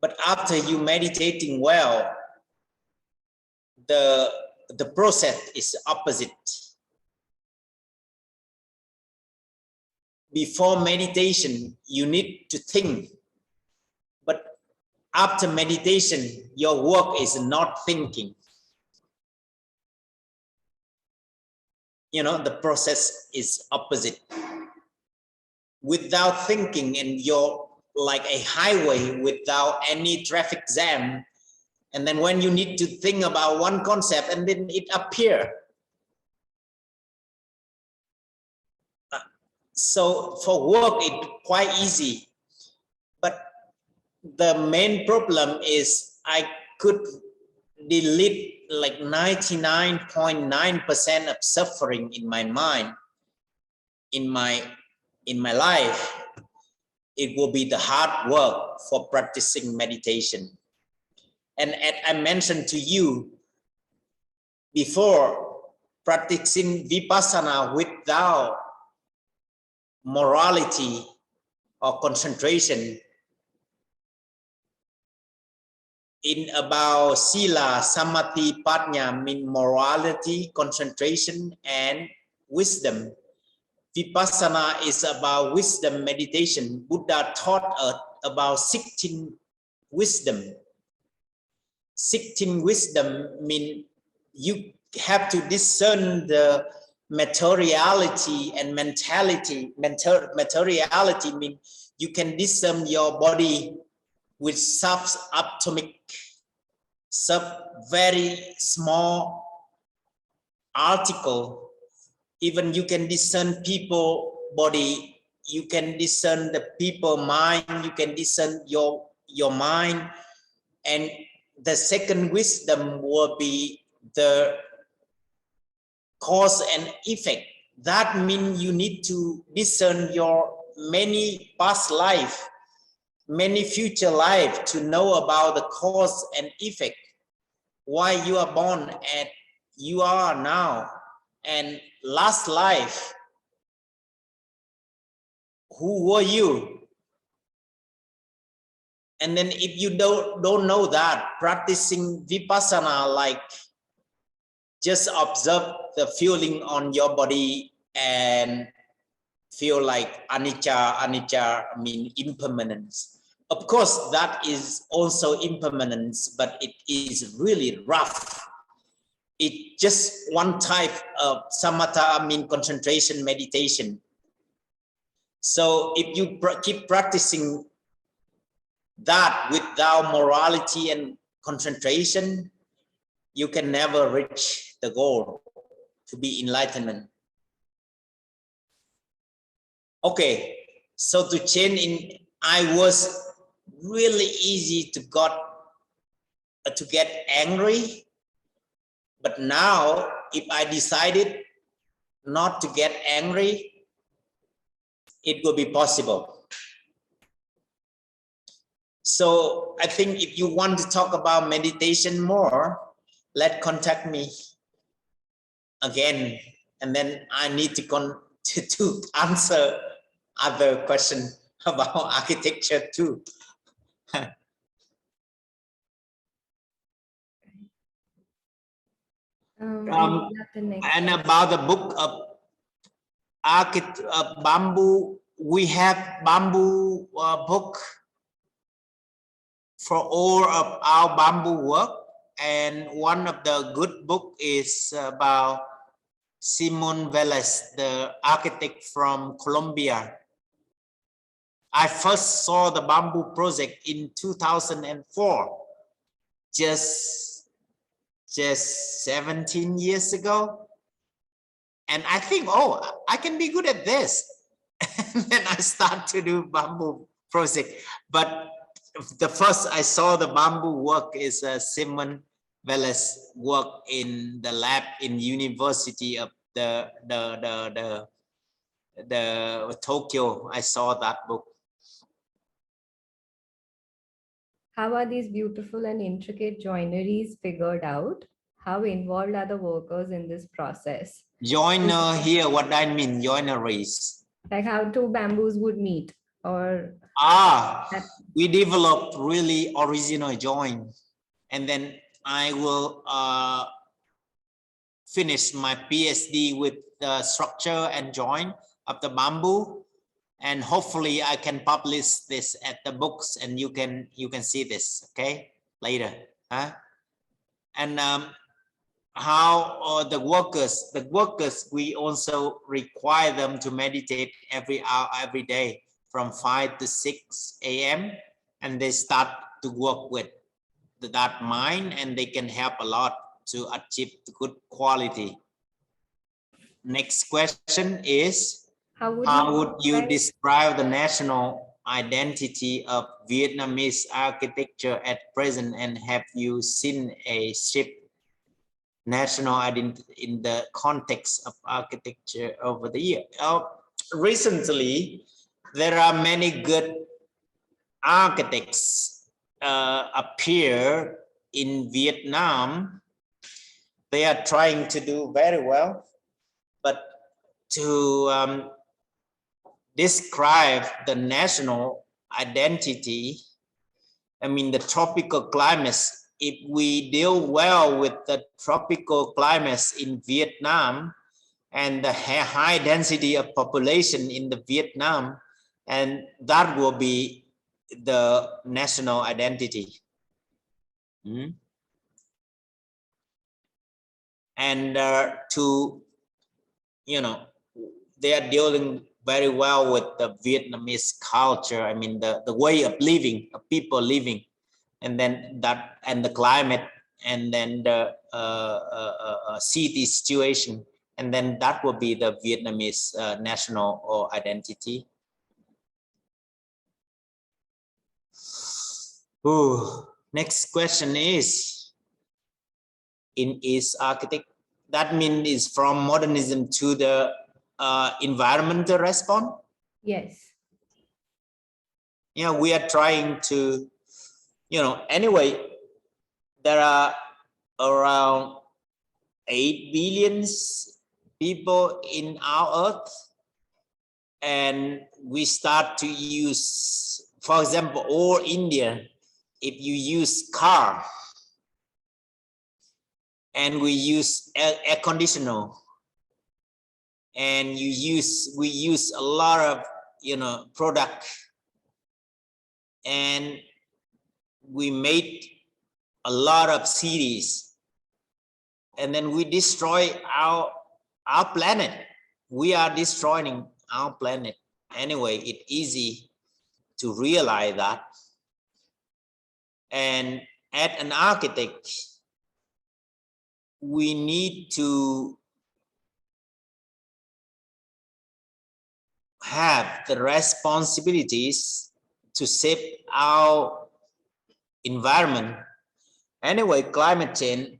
B: But after you meditating well, the process is opposite. Before meditation, you need to think. But after meditation, your work is not thinking. You know, the process is opposite. Without thinking, and you're like a highway without any traffic jam. And then when you need to think about one concept, and then it appears. So for work, it's quite easy. But the main problem is I could delete like 99.9% of suffering in my mind, in my life. It will be the hard work for practicing meditation. And as I mentioned to you before, practicing Vipassana without morality or concentration, in about Sila, Samadhi, Panya, mean morality, concentration, and wisdom. Vipassana is about wisdom meditation. Buddha taught us about 16 wisdom. 16 wisdom mean you have to discern the materiality and mentality. Materiality mean you can discern your body with subatomic, very small article. Even you can discern people body, you can discern the people mind, you can discern your mind. And the second wisdom will be the cause and effect. That means you need to discern your many past life, many future life, to know about the cause and effect, why you are born and you are now, and last life, who were you? And then if you don't know that, practicing Vipassana, like just observe the feeling on your body and feel like anicca mean impermanence. Of course, that is also impermanence, but it is really rough. It's just one type of samatha, mean concentration meditation. So if you keep practicing that without morality and concentration, you can never reach the goal to be enlightenment. Okay, so to change in, I was really easy to get angry, but now if I decided not to get angry, it will be possible. So I think if you want to talk about meditation more, contact me again, and then I need to answer other questions about architecture too. And about the book of bamboo, we have bamboo book for all of our bamboo work, and one of the good book is about Simon Veles, the architect from Colombia. I first saw the bamboo project in 2004, just 17 years ago. And I think, oh, I can be good at this. And then I start to do bamboo project. But the first I saw the bamboo work is Simon Veles work in the lab in University of the Tokyo. I saw that book.
A: How are these beautiful and intricate joineries figured out? How involved are the workers in this process?
B: Joiner here, what I mean, joineries.
A: Like how two bamboos would meet, or?
B: We developed really original join, and then I will finish my PhD with the structure and join of the bamboo, and hopefully I can publish this at the books, and you can see this, okay, later. And how the workers, we also require them to meditate every hour, every day from 5 to 6 a.m. and they start to work with that mind, and they can help a lot to achieve good quality. Next question is, how would you describe the national identity of Vietnamese architecture at present, and have you seen a shift national identity in the context of architecture over the year? Recently, there are many good architects appear in Vietnam. They are trying to do very well, but to describe the national identity, I mean the tropical climates, if we deal well with the tropical climates in Vietnam and the high density of population in the Vietnam, and that will be the national identity. And to, you know, they are dealing very well with the Vietnamese culture. I mean, the way of living, of people living, and then that, and the climate, and then the city situation, and then that will be the Vietnamese national identity. Ooh, next question is, in East architect, that means is from modernism to the environmental response?
A: Yes.
B: Yeah, we are trying to, you know, anyway, there are around 8 billion people in our earth, and we start to use, for example, all India, if you use car and we use air conditioner, and we use a lot of, you know, product, and we made a lot of cities, and then we destroy our planet. We are destroying our planet, anyway, it's easy to realize that. And as an architect, we need to have the responsibilities to save our environment. Anyway, climate change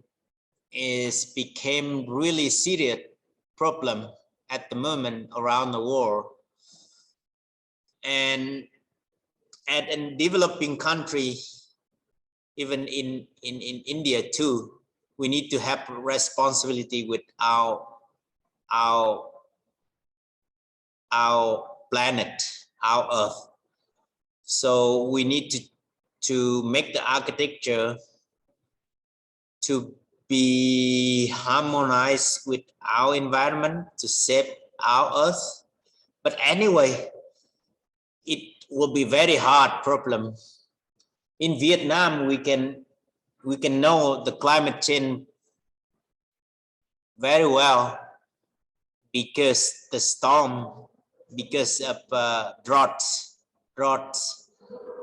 B: became really serious problem at the moment around the world. And at a developing country, even in India too, we need to have responsibility with our planet, our Earth. So we need to make the architecture to be harmonized with our environment, to save our Earth. But anyway, it will be very hard problem. In Vietnam, we can know the climate change very well because the storm, because of droughts,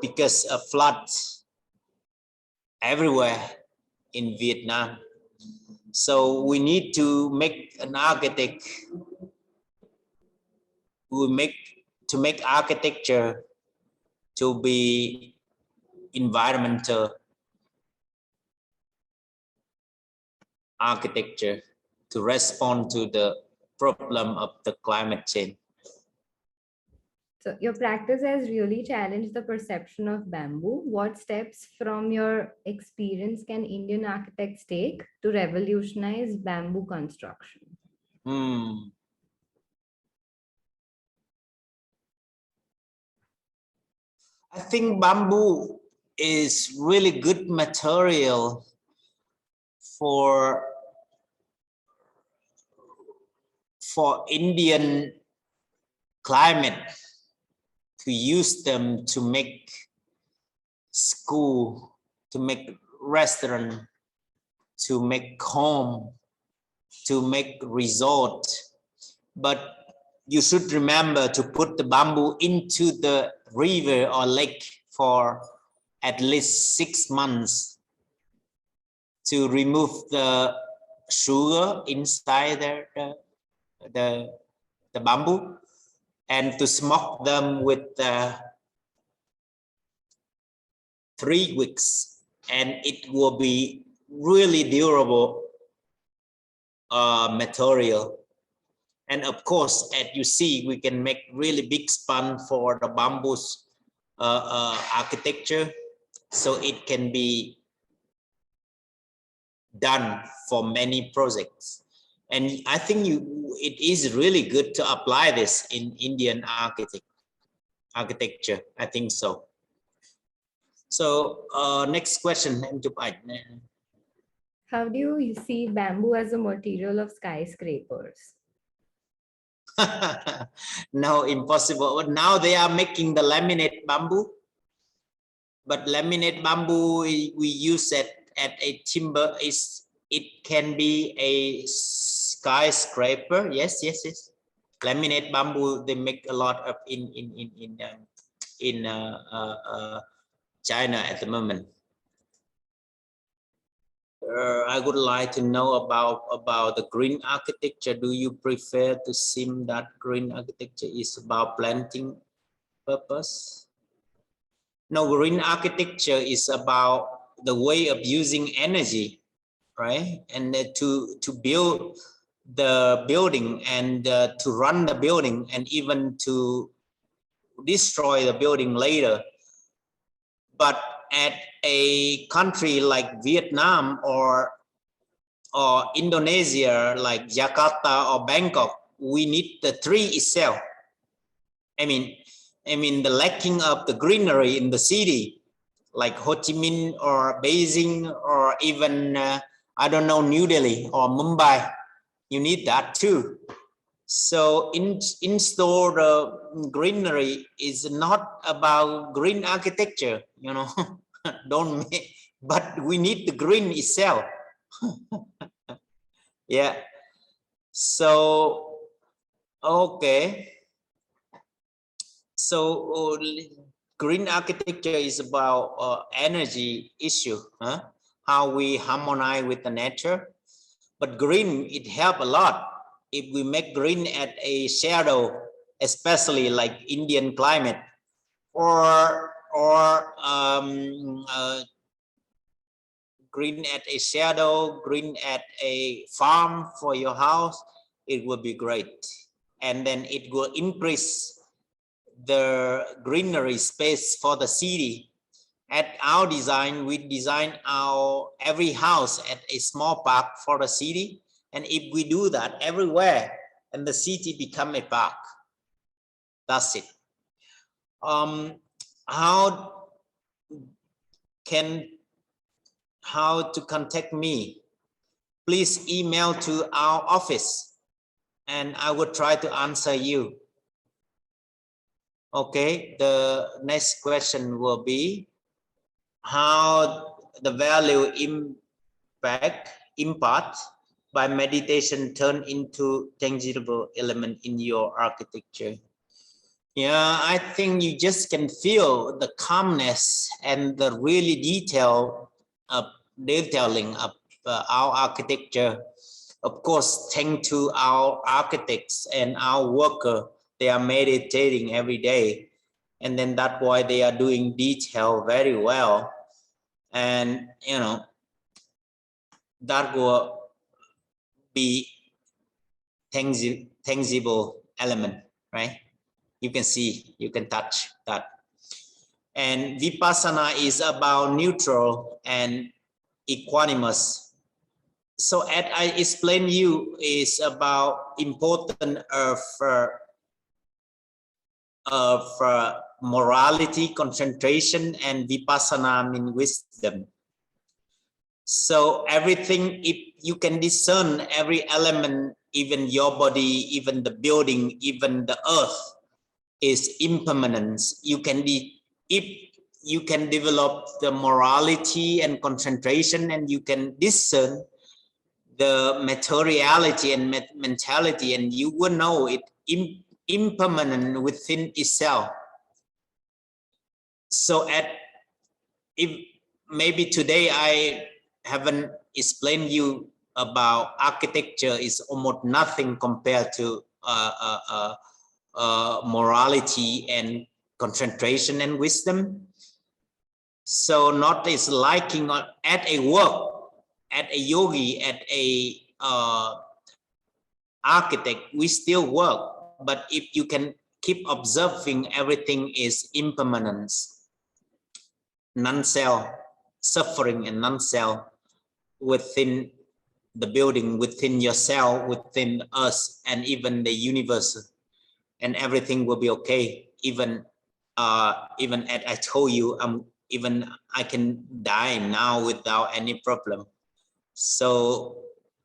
B: because of floods everywhere in Vietnam. So we need to make an architect to make architecture to be environmental architecture, to respond to the problem of the climate change.
A: So your practice has really challenged the perception of bamboo. What steps from your experience can Indian architects take to revolutionize bamboo construction?
B: I think bamboo is really good material for Indian climate, to use them to make school, to make restaurant, to make home, to make resort. But you should remember to put the bamboo into the river or lake for at least 6 months to remove the sugar inside the bamboo, and to smoke them with 3 weeks, and it will be really durable material. And of course, as you see, we can make really big span for the bamboo's architecture, so it can be done for many projects. And I think it is really good to apply this in Indian architecture. I think so. So next question.
A: How do you see bamboo as a material of skyscrapers?
B: No, impossible. But now they are making the laminate bamboo. But laminate bamboo we use it at a timber. It can be a skyscraper. Yes. Laminate bamboo they make a lot of in China at the moment. I would like to know about the green architecture. Do you prefer to seem that green architecture is about planting purpose? No, green architecture is about the way of using energy, right? And to build the building and to run the building and even to destroy the building later. But at a country like Vietnam or Indonesia, like Jakarta or Bangkok, we need the tree itself. I mean the lacking of the greenery in the city, like Ho Chi Minh or Beijing or even I don't know, New Delhi or Mumbai, you need that too. So install the greenery is not about green architecture, you know. Don't make, but we need the green itself. Yeah. So okay. So green architecture is about energy issue, how we harmonize with the nature. But green, it helps a lot if we make green at a shadow, especially like Indian climate, or green at a shadow, green at a farm for your house. It would be great, and then it will increase the greenery space for the city. At our design, we design our every house at a small park for the city, and if we do that everywhere, and the city become a park. That's it. How to contact me? Please email to our office, and I will try to answer you. Okay, the next question will be how the value impact by meditation turn into tangible element in your architecture. Yeah, I think you just can feel the calmness and the really detailing of our architecture. Of course, thanks to our architects and our worker, they are meditating every day, and then that's why they are doing detail very well, and you know that will be tangible element, right? You can see, you can touch that. And Vipassana is about neutral and equanimous. So as I explained you, is about importance of morality, concentration, and Vipassana means wisdom. So everything, if you can discern every element, even your body, even the building, even the earth is impermanence. You can if you can develop the morality and concentration, and you can discern the materiality and mentality, and you will know it impermanent within itself. So if maybe today I haven't explained you about architecture, is almost nothing compared to morality and concentration and wisdom. So not is liking at a work, at a yogi, at a architect, we still work. But if you can keep observing, everything is impermanence, non-self, suffering and non-self within the building, within yourself, within us, and even the universe, and everything will be okay. Even as I told you, even I can die now without any problem. So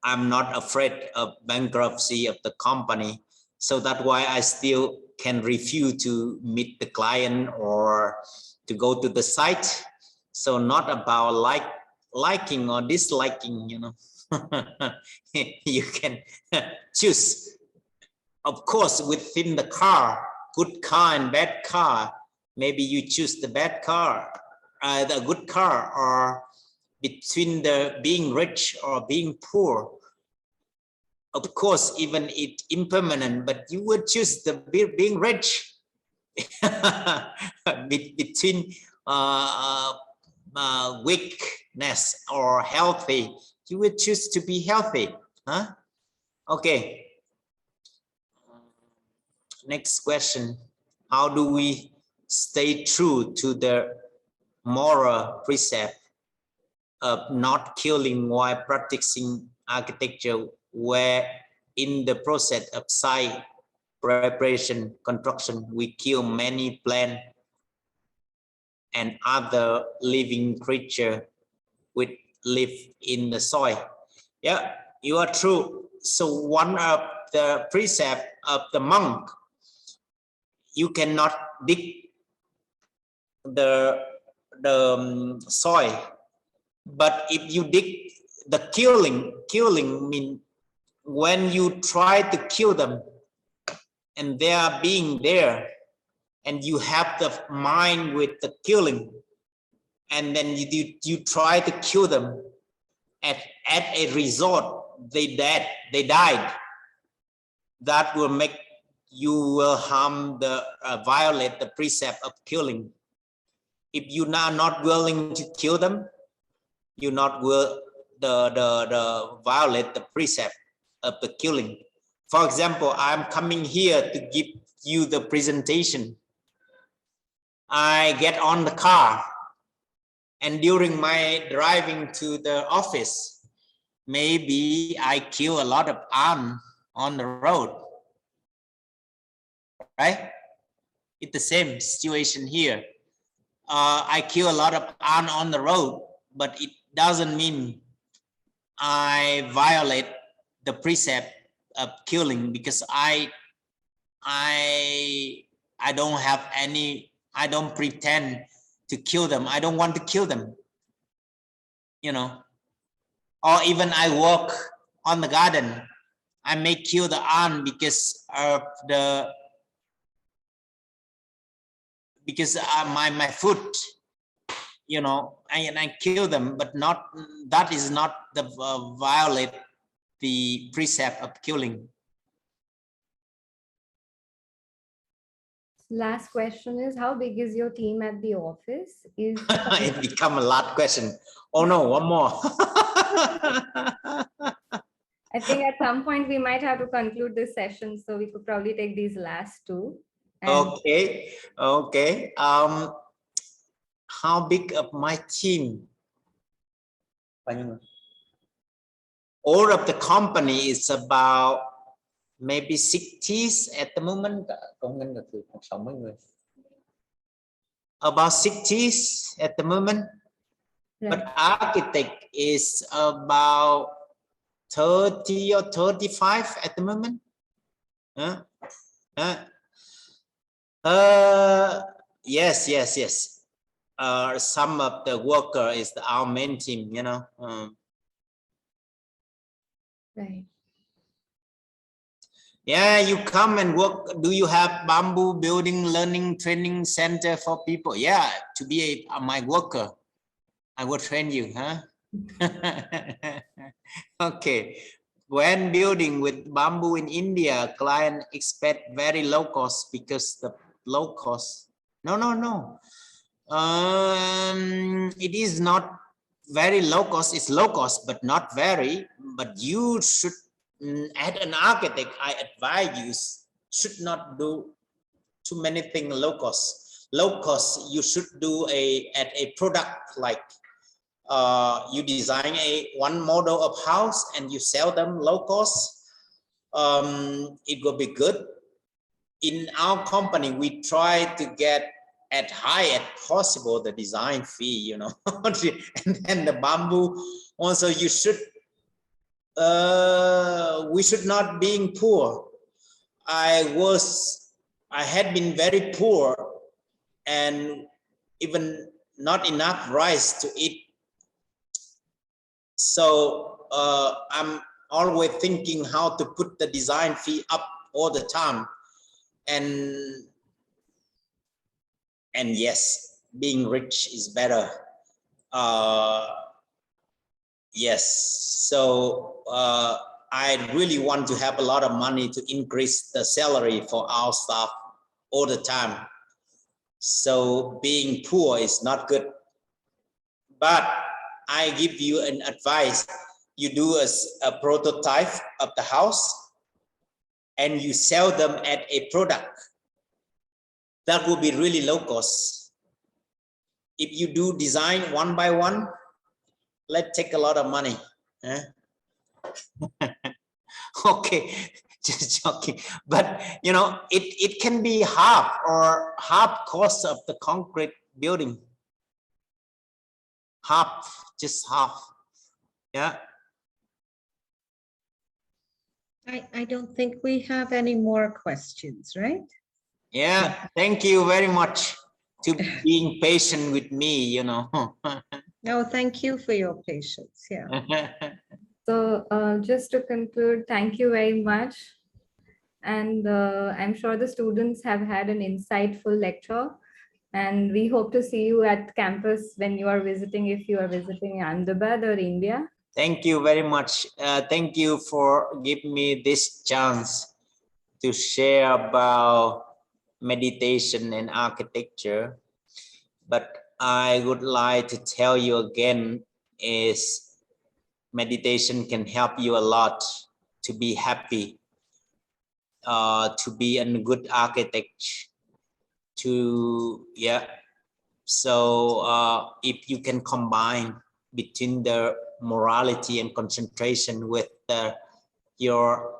B: I'm not afraid of bankruptcy of the company. So that's why I still can refuse to meet the client or to go to the site. So not about liking or disliking, you know. You can choose. Of course, within the car, good car and bad car, maybe you choose the bad car, the good car, or between the being rich or being poor. Of course, even it's impermanent, but you would choose the being rich. Between weakness or healthy, you would choose to be healthy, huh? Okay. Next question. How do we stay true to the moral precept of not killing while practicing architecture, where in the process of site preparation, construction, we kill many plants and other living creatures which live in the soil? Yeah, you are true. So one of the precepts of the monk, you cannot dig the soil, but if you dig, the killing mean when you try to kill them and they are being there, and you have the mind with the killing, and then you try to kill them at a resort, they died. That will make you will harm the violate the precept of killing. If you are not willing to kill them, you not will the violate the precept of the killing. For example, I'm coming here to give you the presentation. I get on the car, and during my driving to the office, maybe I kill a lot of ants on the road, right? It's the same situation here. I kill a lot of ants on the road, but it doesn't mean I violate the precept of killing, because I don't have any, I don't pretend to kill them. I don't want to kill them, you know. Or even I work on the garden, I may kill the ant because of the my food, you know, and I kill them, but not, that is not the violate the precept of killing.
A: Last question is, how big is your team at the office? Is
B: It become a lot question. Oh no, one more.
A: I think at some point we might have to conclude this session, so we could probably take these last two.
B: Okay. How big of my team? All of the company is about maybe 60s at the moment. About 60s at the moment.
A: Right.
B: But architect is about 30 or 35 at the moment. Yes. Some of the worker is our main team, you know.
A: Right.
B: Yeah, you come and work. Do you have bamboo building learning training center for people? Yeah, to be my worker, I will train you, huh? Okay. When building with bamboo in India, client expect very low cost, because the low cost. No. It is not very low cost. It's low cost, but not very. But you should, as an architect, I advise you should not do too many things low cost. Low cost, you should do at a product, like you design one model of house and you sell them low cost. It will be good. In our company, we try to get as high as possible the design fee, you know. And then the bamboo also, you should we should not being poor. I had been very poor, and even not enough rice to eat. So I'm always thinking how to put the design fee up all the time. And yes, being rich is better. Yes, so I really want to have a lot of money to increase the salary for our staff all the time. So being poor is not good. But I give you an advice. You do a prototype of the house and you sell them at a product. That will be really low cost. If you do design one by one, let's take a lot of money. Okay, just joking. But you know, it can be half or half cost of the concrete building. Half, just half. Yeah.
E: I don't think we have any more questions, right?
B: Yeah, thank you very much to being patient with me, you know.
E: No, thank you for your patience. Yeah.
A: So just to conclude, thank you very much And I'm sure the students have had an insightful lecture. And we hope to see you at campus when you are visiting, if you are visiting Ahmedabad or India.
B: Thank you very much. Thank you for giving me this chance to share about meditation and architecture. But I would like to tell you again is meditation can help you a lot to be happy, to be a good architect, so if you can combine between the morality and concentration with your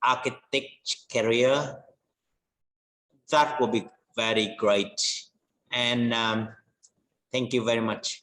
B: architect career, that will be very great. And thank you very much.